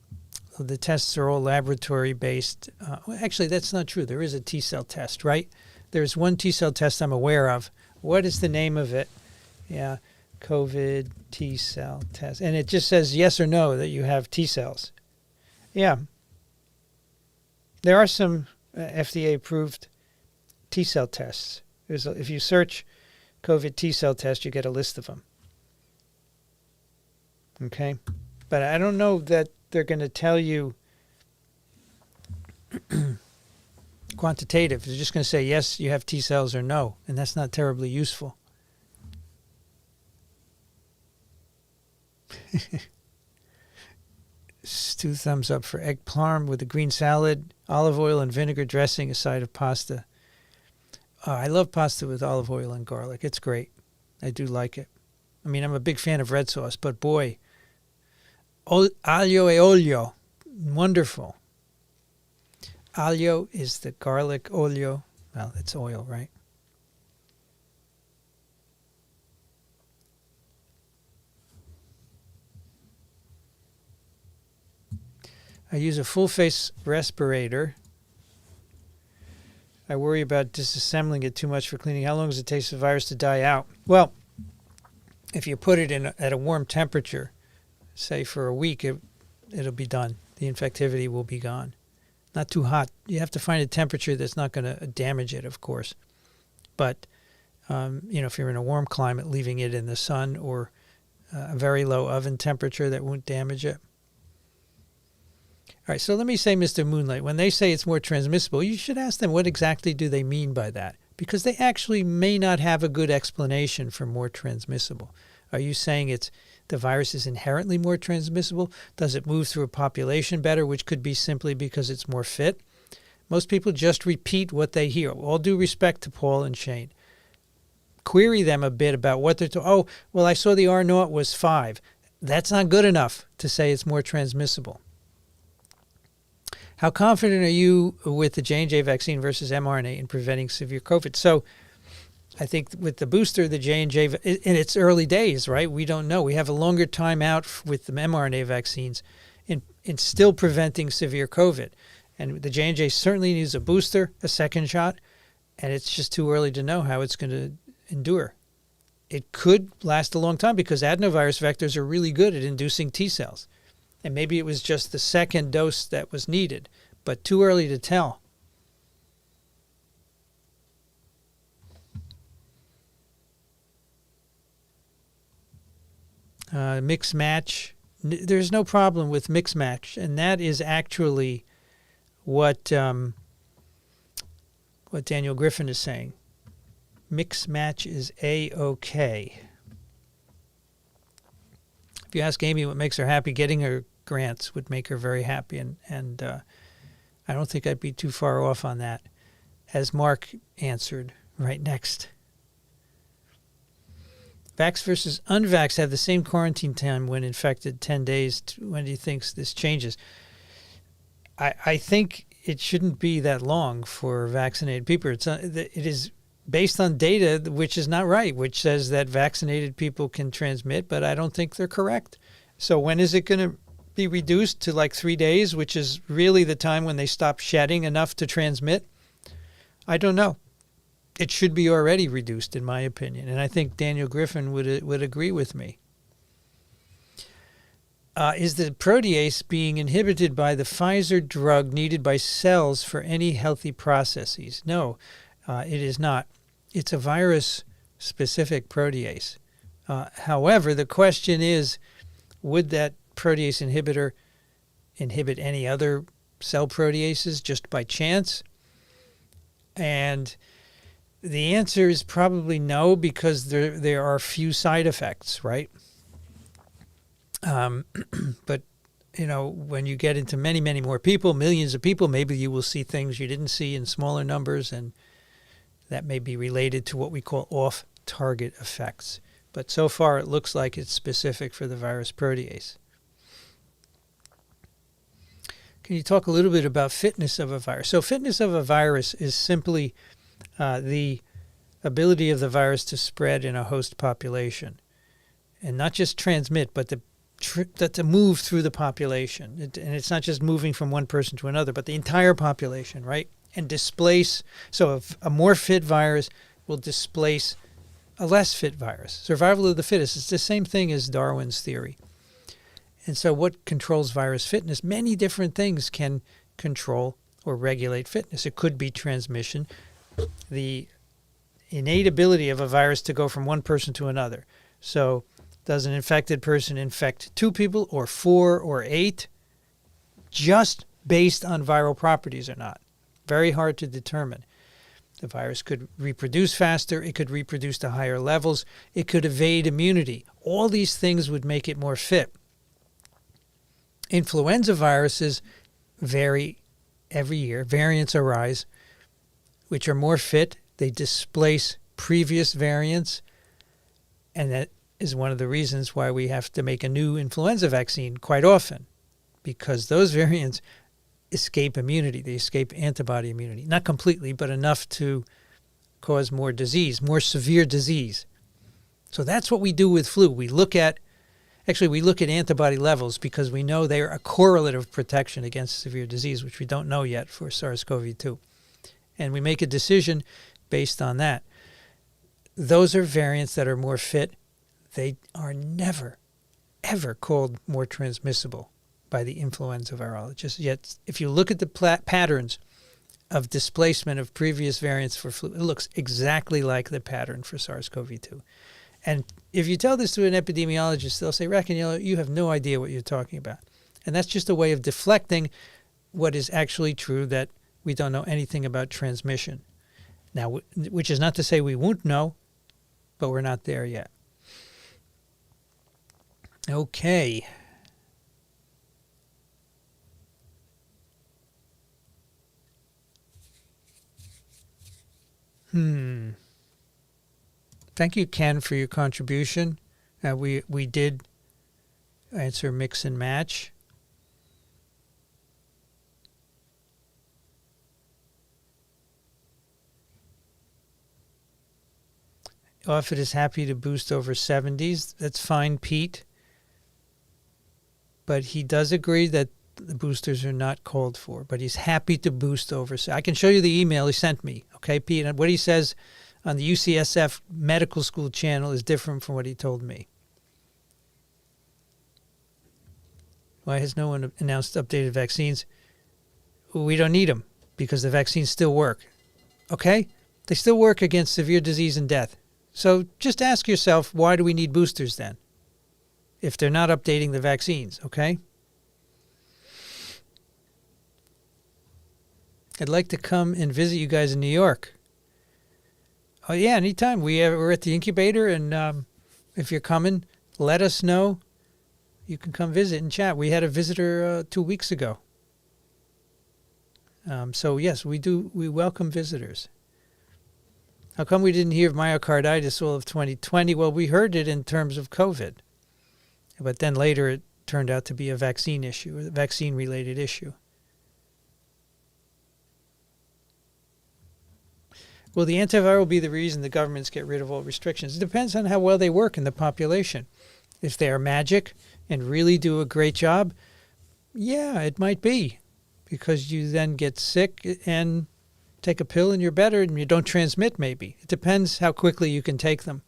tests are all laboratory-based. Actually, that's not true. There is a T-cell test, right? There's one T-cell test I'm aware of. What is the name of it? Yeah, COVID T-cell test. And it just says yes or no that you have T-cells. Yeah. There are some FDA-approved T-cell tests. If you search COVID T-cell test, you get a list of them. Okay? But I don't know that they're going to tell you quantitative. They're just going to say, yes, you have T-cells or no. And that's not terribly useful. Two thumbs up for egg parm with a green salad, olive oil and vinegar dressing, a side of pasta. I love pasta with olive oil and garlic. It's great. I do like it. I mean, I'm a big fan of red sauce, but boy, aglio e olio, wonderful. Aglio is the garlic, olio, well, it's oil, right? I use a full-face respirator. I worry about disassembling it too much for cleaning. How long does it take for the virus to die out? Well, if you put it at a warm temperature, say for a week, it'll be done. The infectivity will be gone. Not too hot. You have to find a temperature that's not going to damage it, of course. But, if you're in a warm climate, leaving it in the sun or a very low oven temperature that won't damage it. All right, so let me say, Mr. Moonlight, when they say it's more transmissible, you should ask them what exactly do they mean by that, because they actually may not have a good explanation for more transmissible. Are you saying the virus is inherently more transmissible? Does it move through a population better, which could be simply because it's more fit? Most people just repeat what they hear. All due respect to Paul and Shane. Query them a bit about what they're oh, well, I saw the R0 was 5. That's not good enough to say it's more transmissible. How confident are you with the J&J vaccine versus mRNA in preventing severe COVID? So I think with the booster, the J&J, in its early days, right, we don't know. We have a longer time out with the mRNA vaccines in still preventing severe COVID. And the J&J certainly needs a booster, a second shot, and it's just too early to know how it's going to endure. it could last a long time because adenovirus vectors are really good at inducing T cells. And maybe it was just the second dose that was needed, but too early to tell. Mix match. There's no problem with mix match, and that is actually what Daniel Griffin is saying. Mix match is A-OK. If you ask Amy what makes her happy, getting her grants would make her very happy, and I don't think I'd be too far off on that, as Mark answered right next. Vax versus unvax have the same quarantine time when infected, 10 days. When do you think this changes? I think it shouldn't be that long for vaccinated people. It is based on data which is not right, which says that vaccinated people can transmit, but I don't think they're correct. So when is it going to be reduced to like 3 days, which is really the time when they stop shedding enough to transmit? I don't know. It should be already reduced, in my opinion, and I think Daniel Griffin would agree with me. Is the protease being inhibited by the Pfizer drug needed by cells for any healthy processes? No, it is not. It's a virus-specific protease. However, the question is, would that protease inhibitor inhibit any other cell proteases just by chance? And the answer is probably no, because there are few side effects, right? But, when you get into many, many more people, millions of people, maybe you will see things you didn't see in smaller numbers, and that may be related to what we call off-target effects. But so far, it looks like it's specific for the virus protease. Can you talk a little bit about fitness of a virus? So fitness of a virus is simply the ability of the virus to spread in a host population, and not just transmit, but to move through the population. And it's not just moving from one person to another, but the entire population, right? And displace. So if a more fit virus will displace a less fit virus. Survival of the fittest. It's the same thing as Darwin's theory. And so what controls virus fitness? Many different things can control or regulate fitness. It could be transmission, the innate ability of a virus to go from one person to another. So does an infected person infect 2 people or 4 or 8, just based on viral properties or not? Very hard to determine. The virus could reproduce faster. It could reproduce to higher levels. It could evade immunity. All these things would make it more fit. Influenza viruses vary every year. Variants arise, which are more fit. They displace previous variants, and that is one of the reasons why we have to make a new influenza vaccine quite often, because those variants escape immunity. They escape antibody immunity. Not completely, but enough to cause more disease, more severe disease. So that's what we do with flu. We look at antibody levels because we know they are a correlate of protection against severe disease, which we don't know yet for SARS-CoV-2. And we make a decision based on that. Those are variants that are more fit. They are never, ever called more transmissible by the influenza virologists. Yet, if you look at the patterns of displacement of previous variants for flu, it looks exactly like the pattern for SARS-CoV-2. And if you tell this to an epidemiologist, they'll say, Racaniello, you have no idea what you're talking about. And that's just a way of deflecting what is actually true, that we don't know anything about transmission. Now, which is not to say we won't know, but we're not there yet. Okay. Thank you, Ken, for your contribution. We did answer mix and match. Offit is happy to boost over 70s. That's fine, Pete. But he does agree that the boosters are not called for. But he's happy to boost over. I can show you the email he sent me. Okay, Pete? And what he says on the UCSF Medical School channel is different from what he told me. Why has no one announced updated vaccines? We don't need them because the vaccines still work. Okay? They still work against severe disease and death. So just ask yourself, why do we need boosters then? If they're not updating the vaccines, okay? I'd like to come and visit you guys in New York. Oh, yeah, anytime. We're at the incubator, and if you're coming, let us know. You can come visit and chat. We had a visitor 2 weeks ago. So, yes, we welcome visitors. How come we didn't hear of myocarditis all of 2020? Well, we heard it in terms of COVID. But then later it turned out to be a vaccine issue, a vaccine-related issue. Will the antiviral be the reason the governments get rid of all restrictions? It depends on how well they work in the population. If they are magic and really do a great job, yeah, it might be. Because you then get sick and take a pill and you're better and you don't transmit maybe. It depends how quickly you can take them.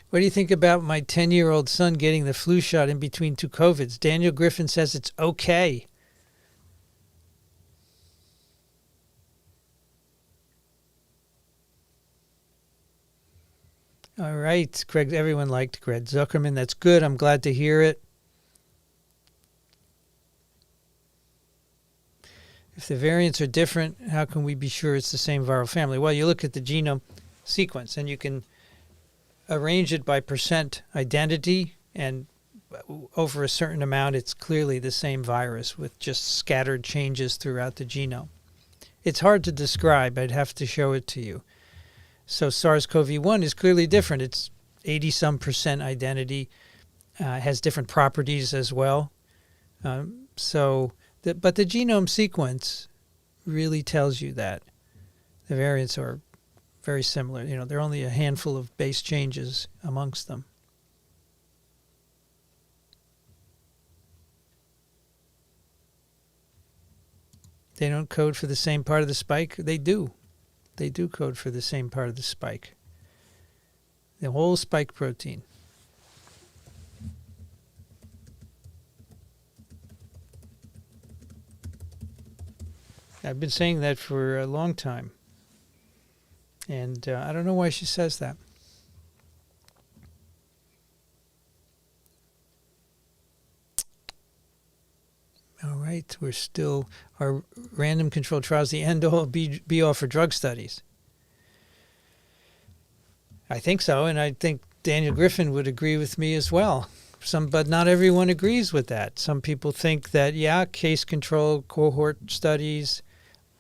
What do you think about my 10-year-old son getting the flu shot in between 2 COVIDs? Daniel Griffin says it's okay. All right, Craig. Everyone liked Greg Zuckerman. That's good. I'm glad to hear it. If the variants are different, how can we be sure it's the same viral family? Well, you look at the genome sequence, and you can arrange it by percent identity, and over a certain amount, it's clearly the same virus with just scattered changes throughout the genome. It's hard to describe. I'd have to show it to you. So SARS-CoV-1 is clearly different. It's 80-some% identity, has different properties as well. But the genome sequence really tells you that the variants are very similar. You know, there are only a handful of base changes amongst them. They don't code for the same part of the spike? They do. They do code for the same part of the spike. The whole spike protein. I've been saying that for a long time. And I don't know why she says that. All right, we're still, our random controlled trials, the end-all, be-all for drug studies. I think so, and I think Daniel Griffin would agree with me as well. But not everyone agrees with that. Some people think that, yeah, case control, cohort studies,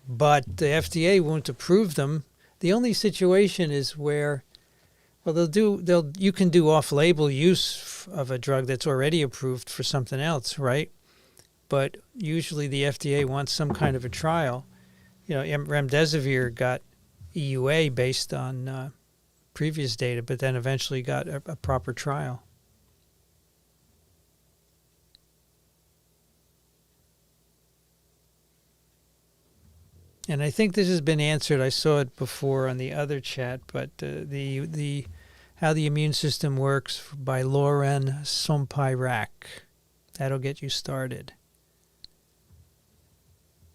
but the FDA won't approve them. The only situation is where, well, you can do off-label use of a drug that's already approved for something else, right? But usually the FDA wants some kind of a trial. You know, remdesivir got EUA based on previous data, but then eventually got a proper trial. And I think this has been answered. I saw it before on the other chat, but the how the immune system works by Lauren Sompirac. That'll get you started.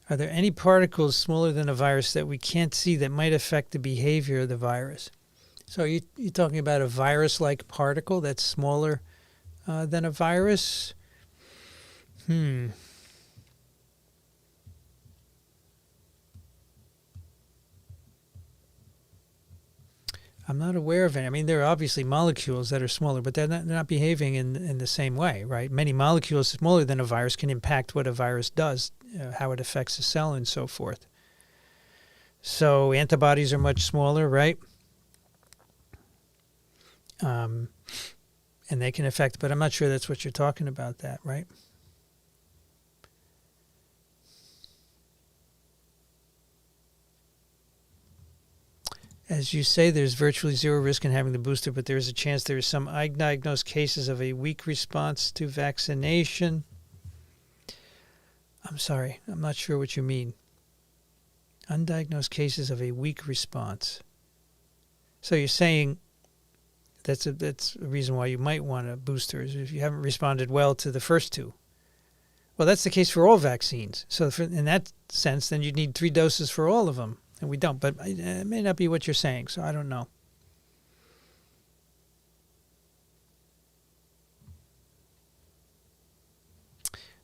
Are there any particles smaller than a virus that we can't see that might affect the behavior of the virus? So you're talking about a virus-like particle that's smaller than a virus? I'm not aware of any. I mean, there are obviously molecules that are smaller, but they're not behaving in the same way, right? Many molecules smaller than a virus can impact what a virus does, how it affects a cell and so forth. So antibodies are much smaller, right? And they can affect, but I'm not sure that's what you're talking about, that, right? As you say, there's virtually zero risk in having the booster, but there is a chance there is some undiagnosed cases of a weak response to vaccination. I'm sorry, I'm not sure what you mean. Undiagnosed cases of a weak response. So you're saying that's a reason why you might want a booster is if you haven't responded well to the first two. Well, that's the case for all vaccines. So in that sense, then you'd need 3 doses for all of them. And we don't. But it may not be what you're saying, so I don't know.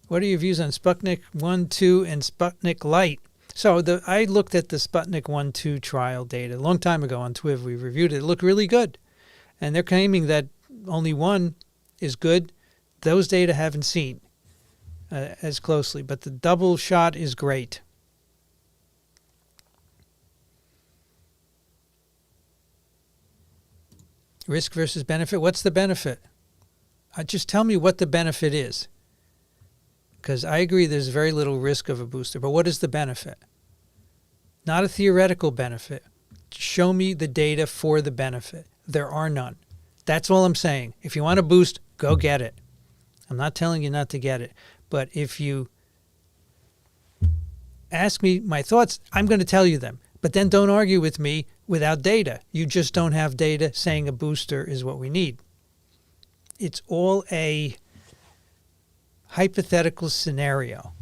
What are your views on Sputnik 1, 2, and Sputnik Light? So I looked at the Sputnik 1, 2 trial data a long time ago on Twiv. We reviewed it. It looked really good. And they're claiming that only one is good. Those data haven't seen as closely. But the double shot is great. Risk versus benefit. What's the benefit? Just tell me what the benefit is. Because I agree there's very little risk of a booster. But what is the benefit? Not a theoretical benefit. Show me the data for the benefit. There are none. That's all I'm saying. If you want a boost, go get it. I'm not telling you not to get it. But if you ask me my thoughts, I'm going to tell you them. But then don't argue with me without data. You just don't have data saying a booster is what we need. It's all a hypothetical scenario.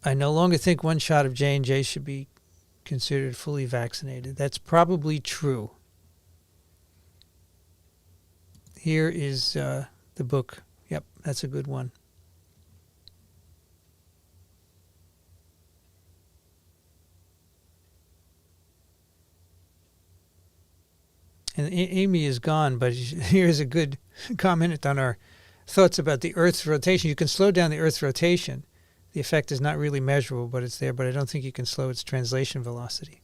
I no longer think 1 shot of J&J should be considered fully vaccinated. That's probably true. Here is the book. Yep, that's a good one. And Amy is gone, but here's a good comment on our thoughts about the Earth's rotation. You can slow down the Earth's rotation. The effect is not really measurable, but it's there. But I don't think you can slow its translation velocity.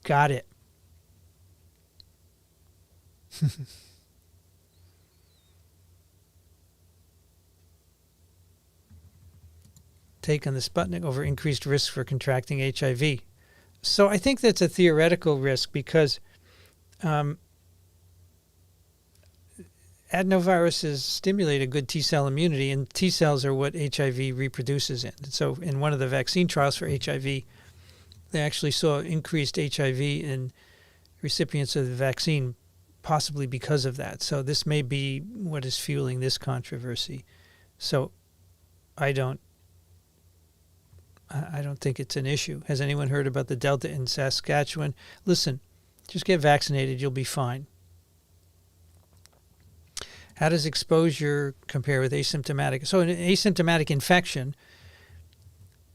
Got it. Take on the Sputnik over increased risk for contracting HIV. So I think that's a theoretical risk because adenoviruses stimulate a good T-cell immunity, and T-cells are what HIV reproduces in. And so in one of the vaccine trials for HIV, they actually saw increased HIV in recipients of the vaccine, possibly because of that. So this may be what is fueling this controversy. So I don't think it's an issue. Has anyone heard about the Delta in Saskatchewan? Listen, just get vaccinated. You'll be fine. How does exposure compare with asymptomatic? So an asymptomatic infection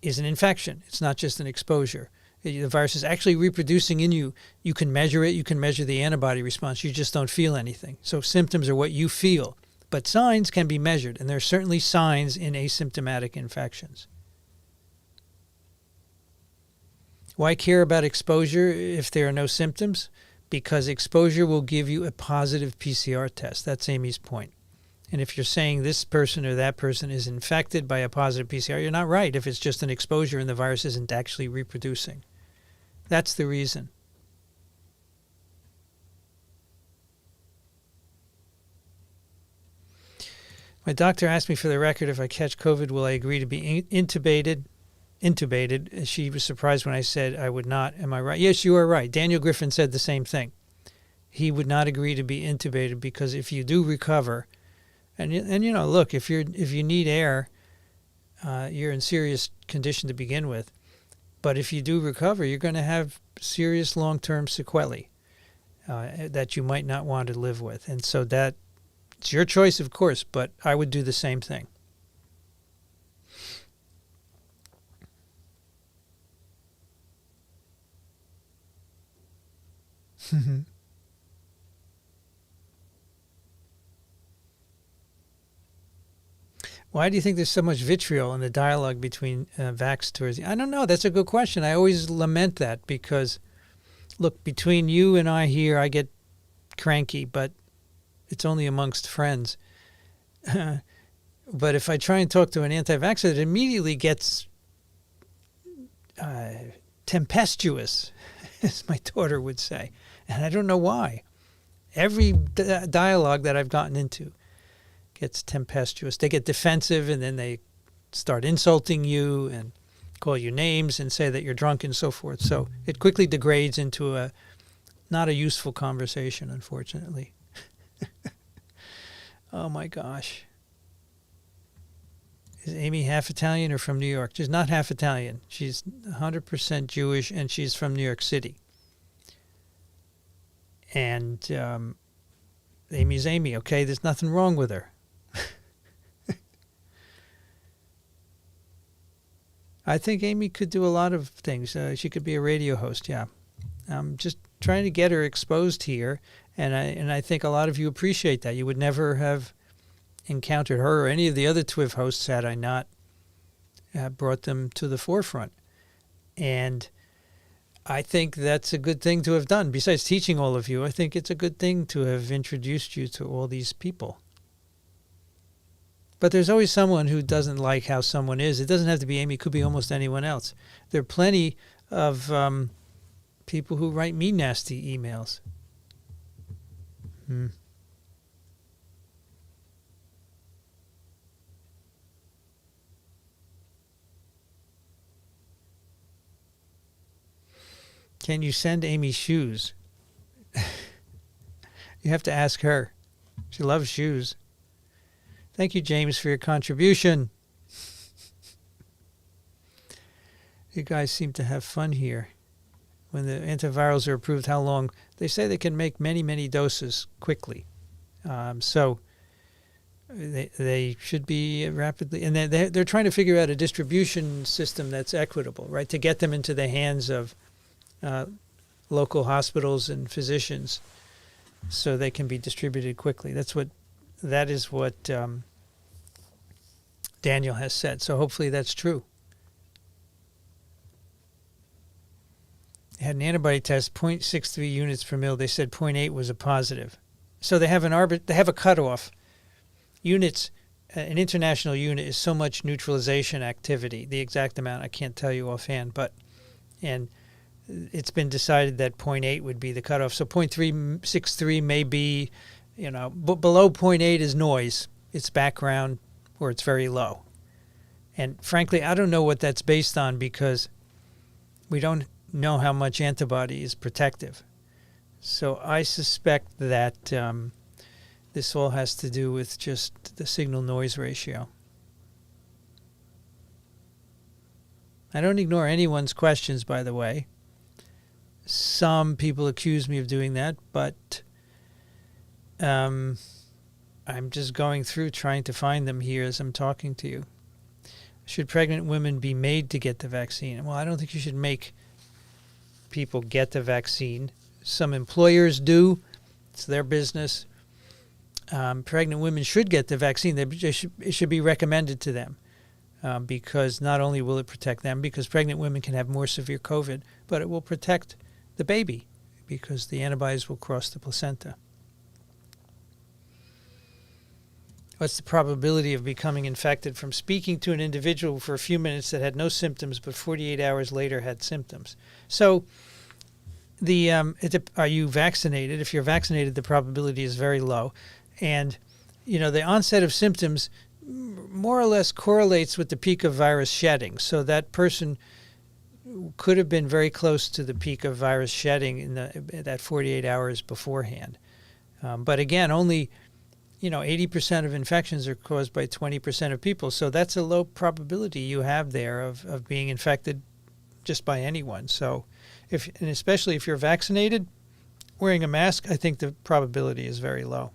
is an infection. It's not just an exposure. The virus is actually reproducing in you. You can measure it. You can measure the antibody response. You just don't feel anything. So symptoms are what you feel. But signs can be measured, and there are certainly signs in asymptomatic infections. Why care about exposure if there are no symptoms? Because exposure will give you a positive PCR test. That's Amy's point. And if you're saying this person or that person is infected by a positive PCR, you're not right if it's just an exposure and the virus isn't actually reproducing. That's the reason. My doctor asked me for the record if I catch COVID, will I agree to be intubated? She was surprised when I said I would not. Am I right? Yes, you are right. Daniel Griffin said the same thing. He would not agree to be intubated because if you do recover, and you know, look, if you need air, you're in serious condition to begin with. But if you do recover, you're going to have serious long-term sequelae that you might not want to live with. And so it's your choice, of course, but I would do the same thing. Why do you think there's so much vitriol in the dialogue between vaxxers? I don't know. That's a good question. I always lament that because, look, between you and I here, I get cranky, but it's only amongst friends. But if I try and talk to an anti-vaxxer, it immediately gets tempestuous, as my daughter would say. And I don't know why. Every dialogue that I've gotten into, gets tempestuous. They get defensive, and then they start insulting you and call you names and say that you're drunk and so forth. So it quickly degrades into not a useful conversation, unfortunately. Oh my gosh. Is Amy half Italian or from New York? She's not half Italian. She's 100% Jewish, and she's from New York City. And Amy's Amy, okay? There's nothing wrong with her. I think Amy could do a lot of things. She could be a radio host, yeah. I'm just trying to get her exposed here, and I think a lot of you appreciate that. You would never have encountered her or any of the other TWIV hosts had I not brought them to the forefront. And I think that's a good thing to have done. Besides teaching all of you, I think it's a good thing to have introduced you to all these people. But there's always someone who doesn't like how someone is. It doesn't have to be Amy. It could be almost anyone else. There are plenty of people who write me nasty emails. Can you send Amy shoes? You have to ask her. She loves shoes. Thank you, James, for your contribution. You guys seem to have fun here. When the antivirals are approved, how long? They say they can make many, many doses quickly. So they should be rapidly. And they're trying to figure out a distribution system that's equitable, right, to get them into the hands of local hospitals and physicians so they can be distributed quickly. That is what Daniel has said. So hopefully that's true. They had an antibody test, 0.63 units per mil. They said 0.8 was a positive. So they have they have a cutoff. Units, an international unit is so much neutralization activity. The exact amount I can't tell you offhand, and it's been decided that 0.8 would be the cutoff. So 0.363 may be, but below 0.8 is noise. It's background or it's very low. And frankly, I don't know what that's based on because we don't know how much antibody is protective. So I suspect that this all has to do with just the signal-noise ratio. I don't ignore anyone's questions, by the way. Some people accuse me of doing that, but I'm just going through trying to find them here as I'm talking to you. Should pregnant women be made to get the vaccine? Well, I don't think you should make people get the vaccine. Some employers do. It's their business. Pregnant women should get the vaccine. It should be recommended to them because not only will it protect them, because pregnant women can have more severe COVID, but it will protect the baby because the antibodies will cross the placenta. What's the probability of becoming infected from speaking to an individual for a few minutes that had no symptoms but 48 hours later had symptoms? So are you vaccinated? If you're vaccinated, the probability is very low. And, the onset of symptoms more or less correlates with the peak of virus shedding. So that person could have been very close to the peak of virus shedding in that 48 hours beforehand. But again, only 80% of infections are caused by 20% of people. So that's a low probability you have there of being infected just by anyone. So and especially if you're vaccinated, wearing a mask, I think the probability is very low.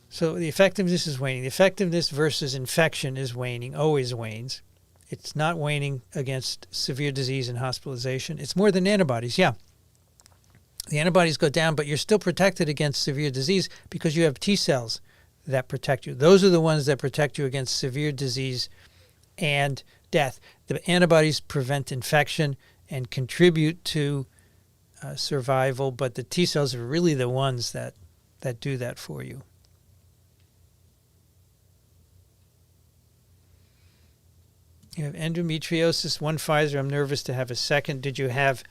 So the effectiveness is waning. The effectiveness versus infection is waning, always wanes. It's not waning against severe disease and hospitalization. It's more than antibodies, yeah. The antibodies go down, but you're still protected against severe disease because you have T cells that protect you. Those are the ones that protect you against severe disease and death. The antibodies prevent infection and contribute to survival, but the T cells are really the ones that do that for you. You have endometriosis, one Pfizer. I'm nervous to have a second. Did you have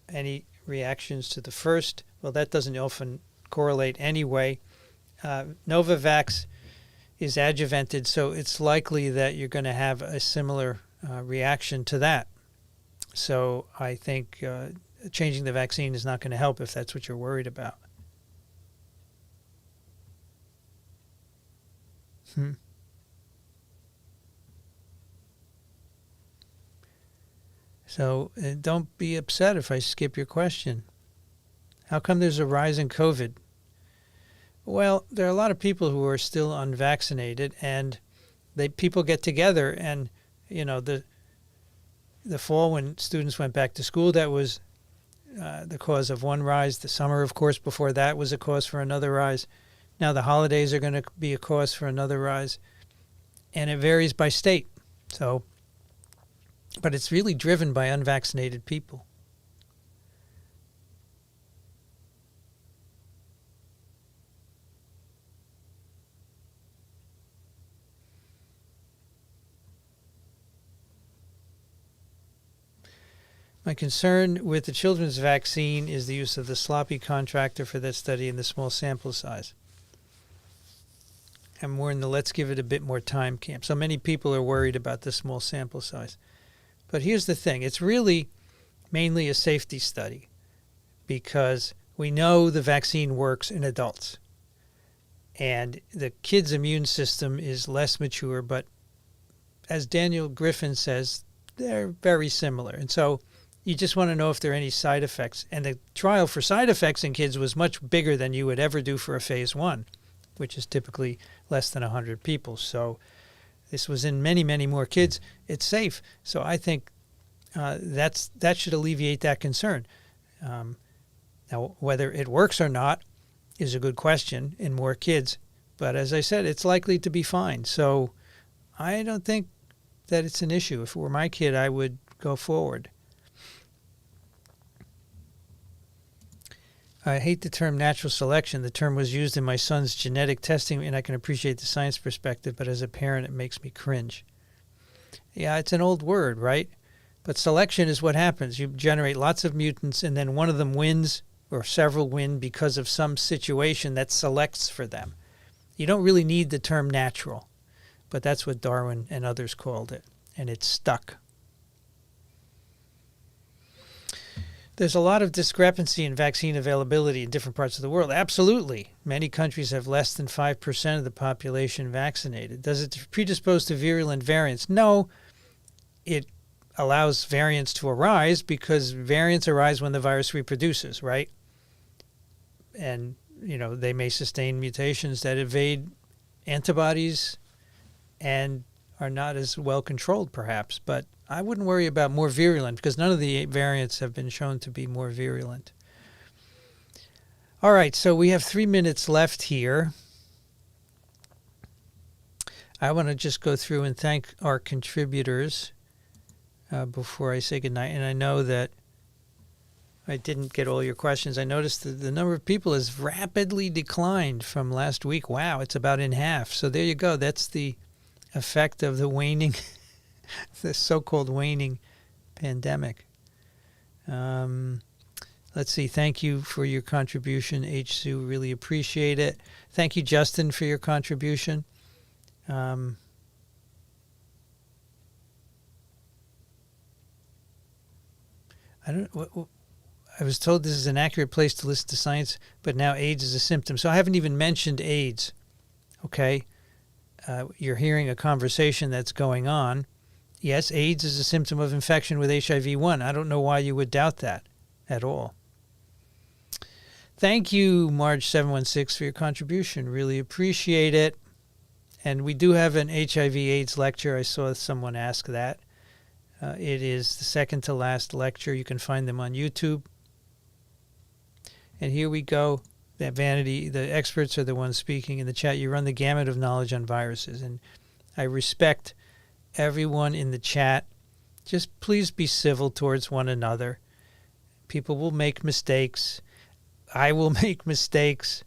any reactions to the first? Well, that doesn't often correlate anyway. Novavax is adjuvanted, so it's likely that you're going to have a similar reaction to that. So I think changing the vaccine is not going to help if that's what you're worried about. So don't be upset if I skip your question. How come there's a rise in COVID? Well, there are a lot of people who are still unvaccinated, and people get together, and the fall when students went back to school, that was the cause of one rise. The summer, of course, before that was a cause for another rise. Now the holidays are going to be a cause for another rise, and it varies by state. So, but it's really driven by unvaccinated people. My concern with the children's vaccine is the use of the sloppy contractor for that study and the small sample size. I'm more in the let's give it a bit more time camp. So many people are worried about the small sample size. But here's the thing. It's really mainly a safety study because we know the vaccine works in adults. And the kid's immune system is less mature, but as Daniel Griffin says, they're very similar. And so you just want to know if there are any side effects. And the trial for side effects in kids was much bigger than you would ever do for a phase 1, which is typically less than 100 people. So this was in many, many more kids. It's safe. So I think that should alleviate that concern. Now, whether it works or not is a good question in more kids. But as I said, it's likely to be fine. So I don't think that it's an issue. If it were my kid, I would go forward. I hate the term natural selection. The term was used in my son's genetic testing, and I can appreciate the science perspective, but as a parent, it makes me cringe. Yeah, it's an old word, right? But selection is what happens. You generate lots of mutants, and then one of them wins, or several win because of some situation that selects for them. You don't really need the term natural, but that's what Darwin and others called it, and it's stuck. There's a lot of discrepancy in vaccine availability in different parts of the world. Absolutely. Many countries have less than 5% of the population vaccinated. Does it predispose to virulent variants? No. It allows variants to arise because variants arise when the virus reproduces, right? And, they may sustain mutations that evade antibodies and are not as well controlled, perhaps. But I wouldn't worry about more virulent because none of the variants have been shown to be more virulent. All right, so we have 3 minutes left here. I want to just go through and thank our contributors before I say goodnight. And I know that I didn't get all your questions. I noticed that the number of people has rapidly declined from last week. Wow, it's about in half. So there you go. That's the effect of the waning the so-called waning pandemic. Let's see. Thank you for your contribution, H. Sue. Really appreciate it. Thank you, Justin, for your contribution. I was told this is an accurate place to listen to science, but now AIDS is a symptom. So I haven't even mentioned AIDS. Okay? You're hearing a conversation that's going on. Yes, AIDS is a symptom of infection with HIV-1. I don't know why you would doubt that at all. Thank you, Marge716, for your contribution. Really appreciate it. And we do have an HIV/AIDS lecture. I saw someone ask that. It is the second to last lecture. You can find them on YouTube. And here we go. That vanity, the experts are the ones speaking in the chat. You run the gamut of knowledge on viruses. And I respect everyone in the chat. Just please be civil towards one another. People will make mistakes. I will make mistakes.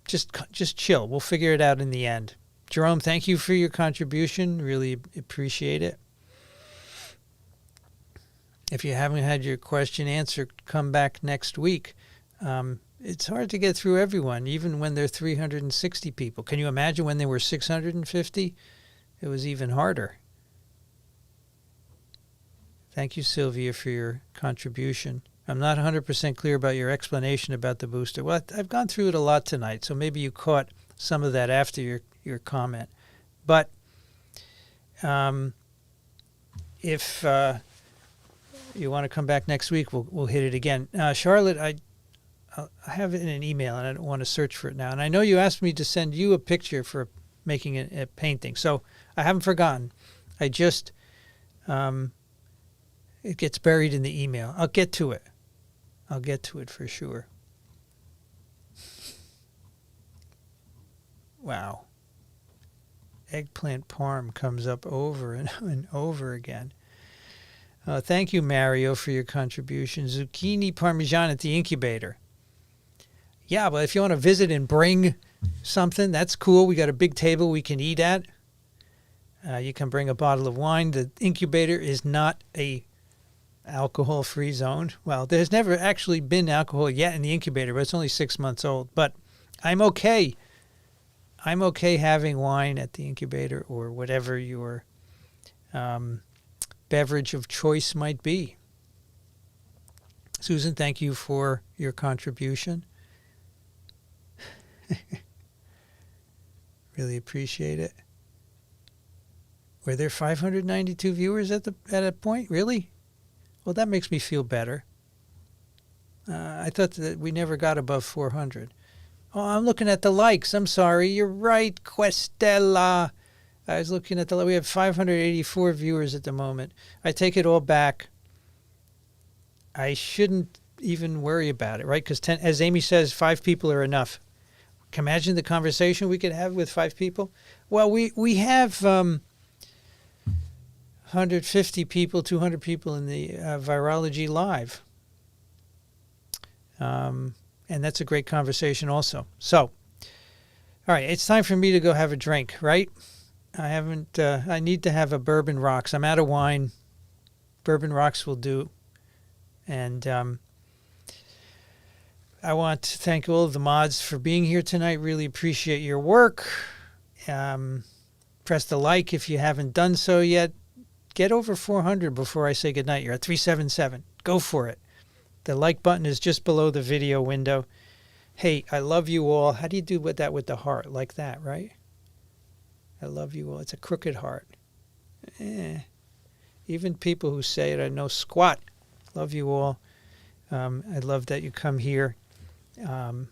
Just chill. We'll figure it out in the end. Jerome, thank you for your contribution. Really appreciate it. If you haven't had your question answered, come back next week. It's hard to get through everyone, even when there are 360 people. Can you imagine when there were 650? It was even harder. Thank you, Sylvia, for your contribution. I'm not 100% clear about your explanation about the booster. Well, I've gone through it a lot tonight, so maybe you caught some of that after your comment. But if you want to come back next week, we'll hit it again. Charlotte, I have it in an email, and I don't want to search for it now. And I know you asked me to send you a picture for making a painting, so I haven't forgotten. I just it gets buried in the email. I'll get to it. I'll get to it for sure. Wow. Eggplant parm comes up over and over again. Thank you, Mario, for your contribution. Zucchini parmesan at the incubator. Yeah, but if you want to visit and bring something, that's cool. We got a big table we can eat at. You can bring a bottle of wine. The incubator is not a alcohol-free zone. Well, there's never actually been alcohol yet in the incubator, but it's only 6 months old. But I'm okay. I'm okay having wine at the incubator or whatever your beverage of choice might be. Susan, thank you for your contribution. Really appreciate it. Were there 592 viewers at a point? Really? Well, that makes me feel better. I thought that we never got above 400. Oh, I'm looking at the likes. I'm sorry. You're right, Questella. I was looking at we have 584 viewers at the moment. I take it all back. I shouldn't even worry about it, right? Because as Amy says, 5 people are enough. Can you imagine the conversation we could have with 5 people? Well, we have 150 people, 200 people in the Virology Live. And that's a great conversation also. So, all right, it's time for me to go have a drink, right? I need to have a Bourbon Rocks. I'm out of wine. Bourbon Rocks will do. And I want to thank all of the mods for being here tonight. Really appreciate your work. Press the like if you haven't done so yet. Get over 400 before I say goodnight. You're at 377. Go for it. The like button is just below the video window. Hey, I love you all. How do you do that with the heart? Like that, right? I love you all. It's a crooked heart. Even people who say it, I know squat. Love you all. I love that you come here and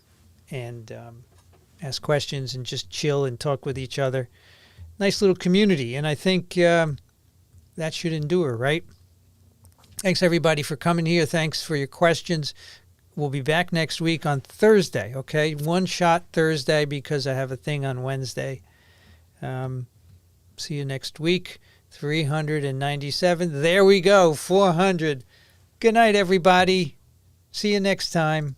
ask questions and just chill and talk with each other. Nice little community. And I think that should endure, right? Thanks, everybody, for coming here. Thanks for your questions. We'll be back next week on Thursday, okay? One shot Thursday because I have a thing on Wednesday. See you next week. 397. There we go. 400. Good night, everybody. See you next time.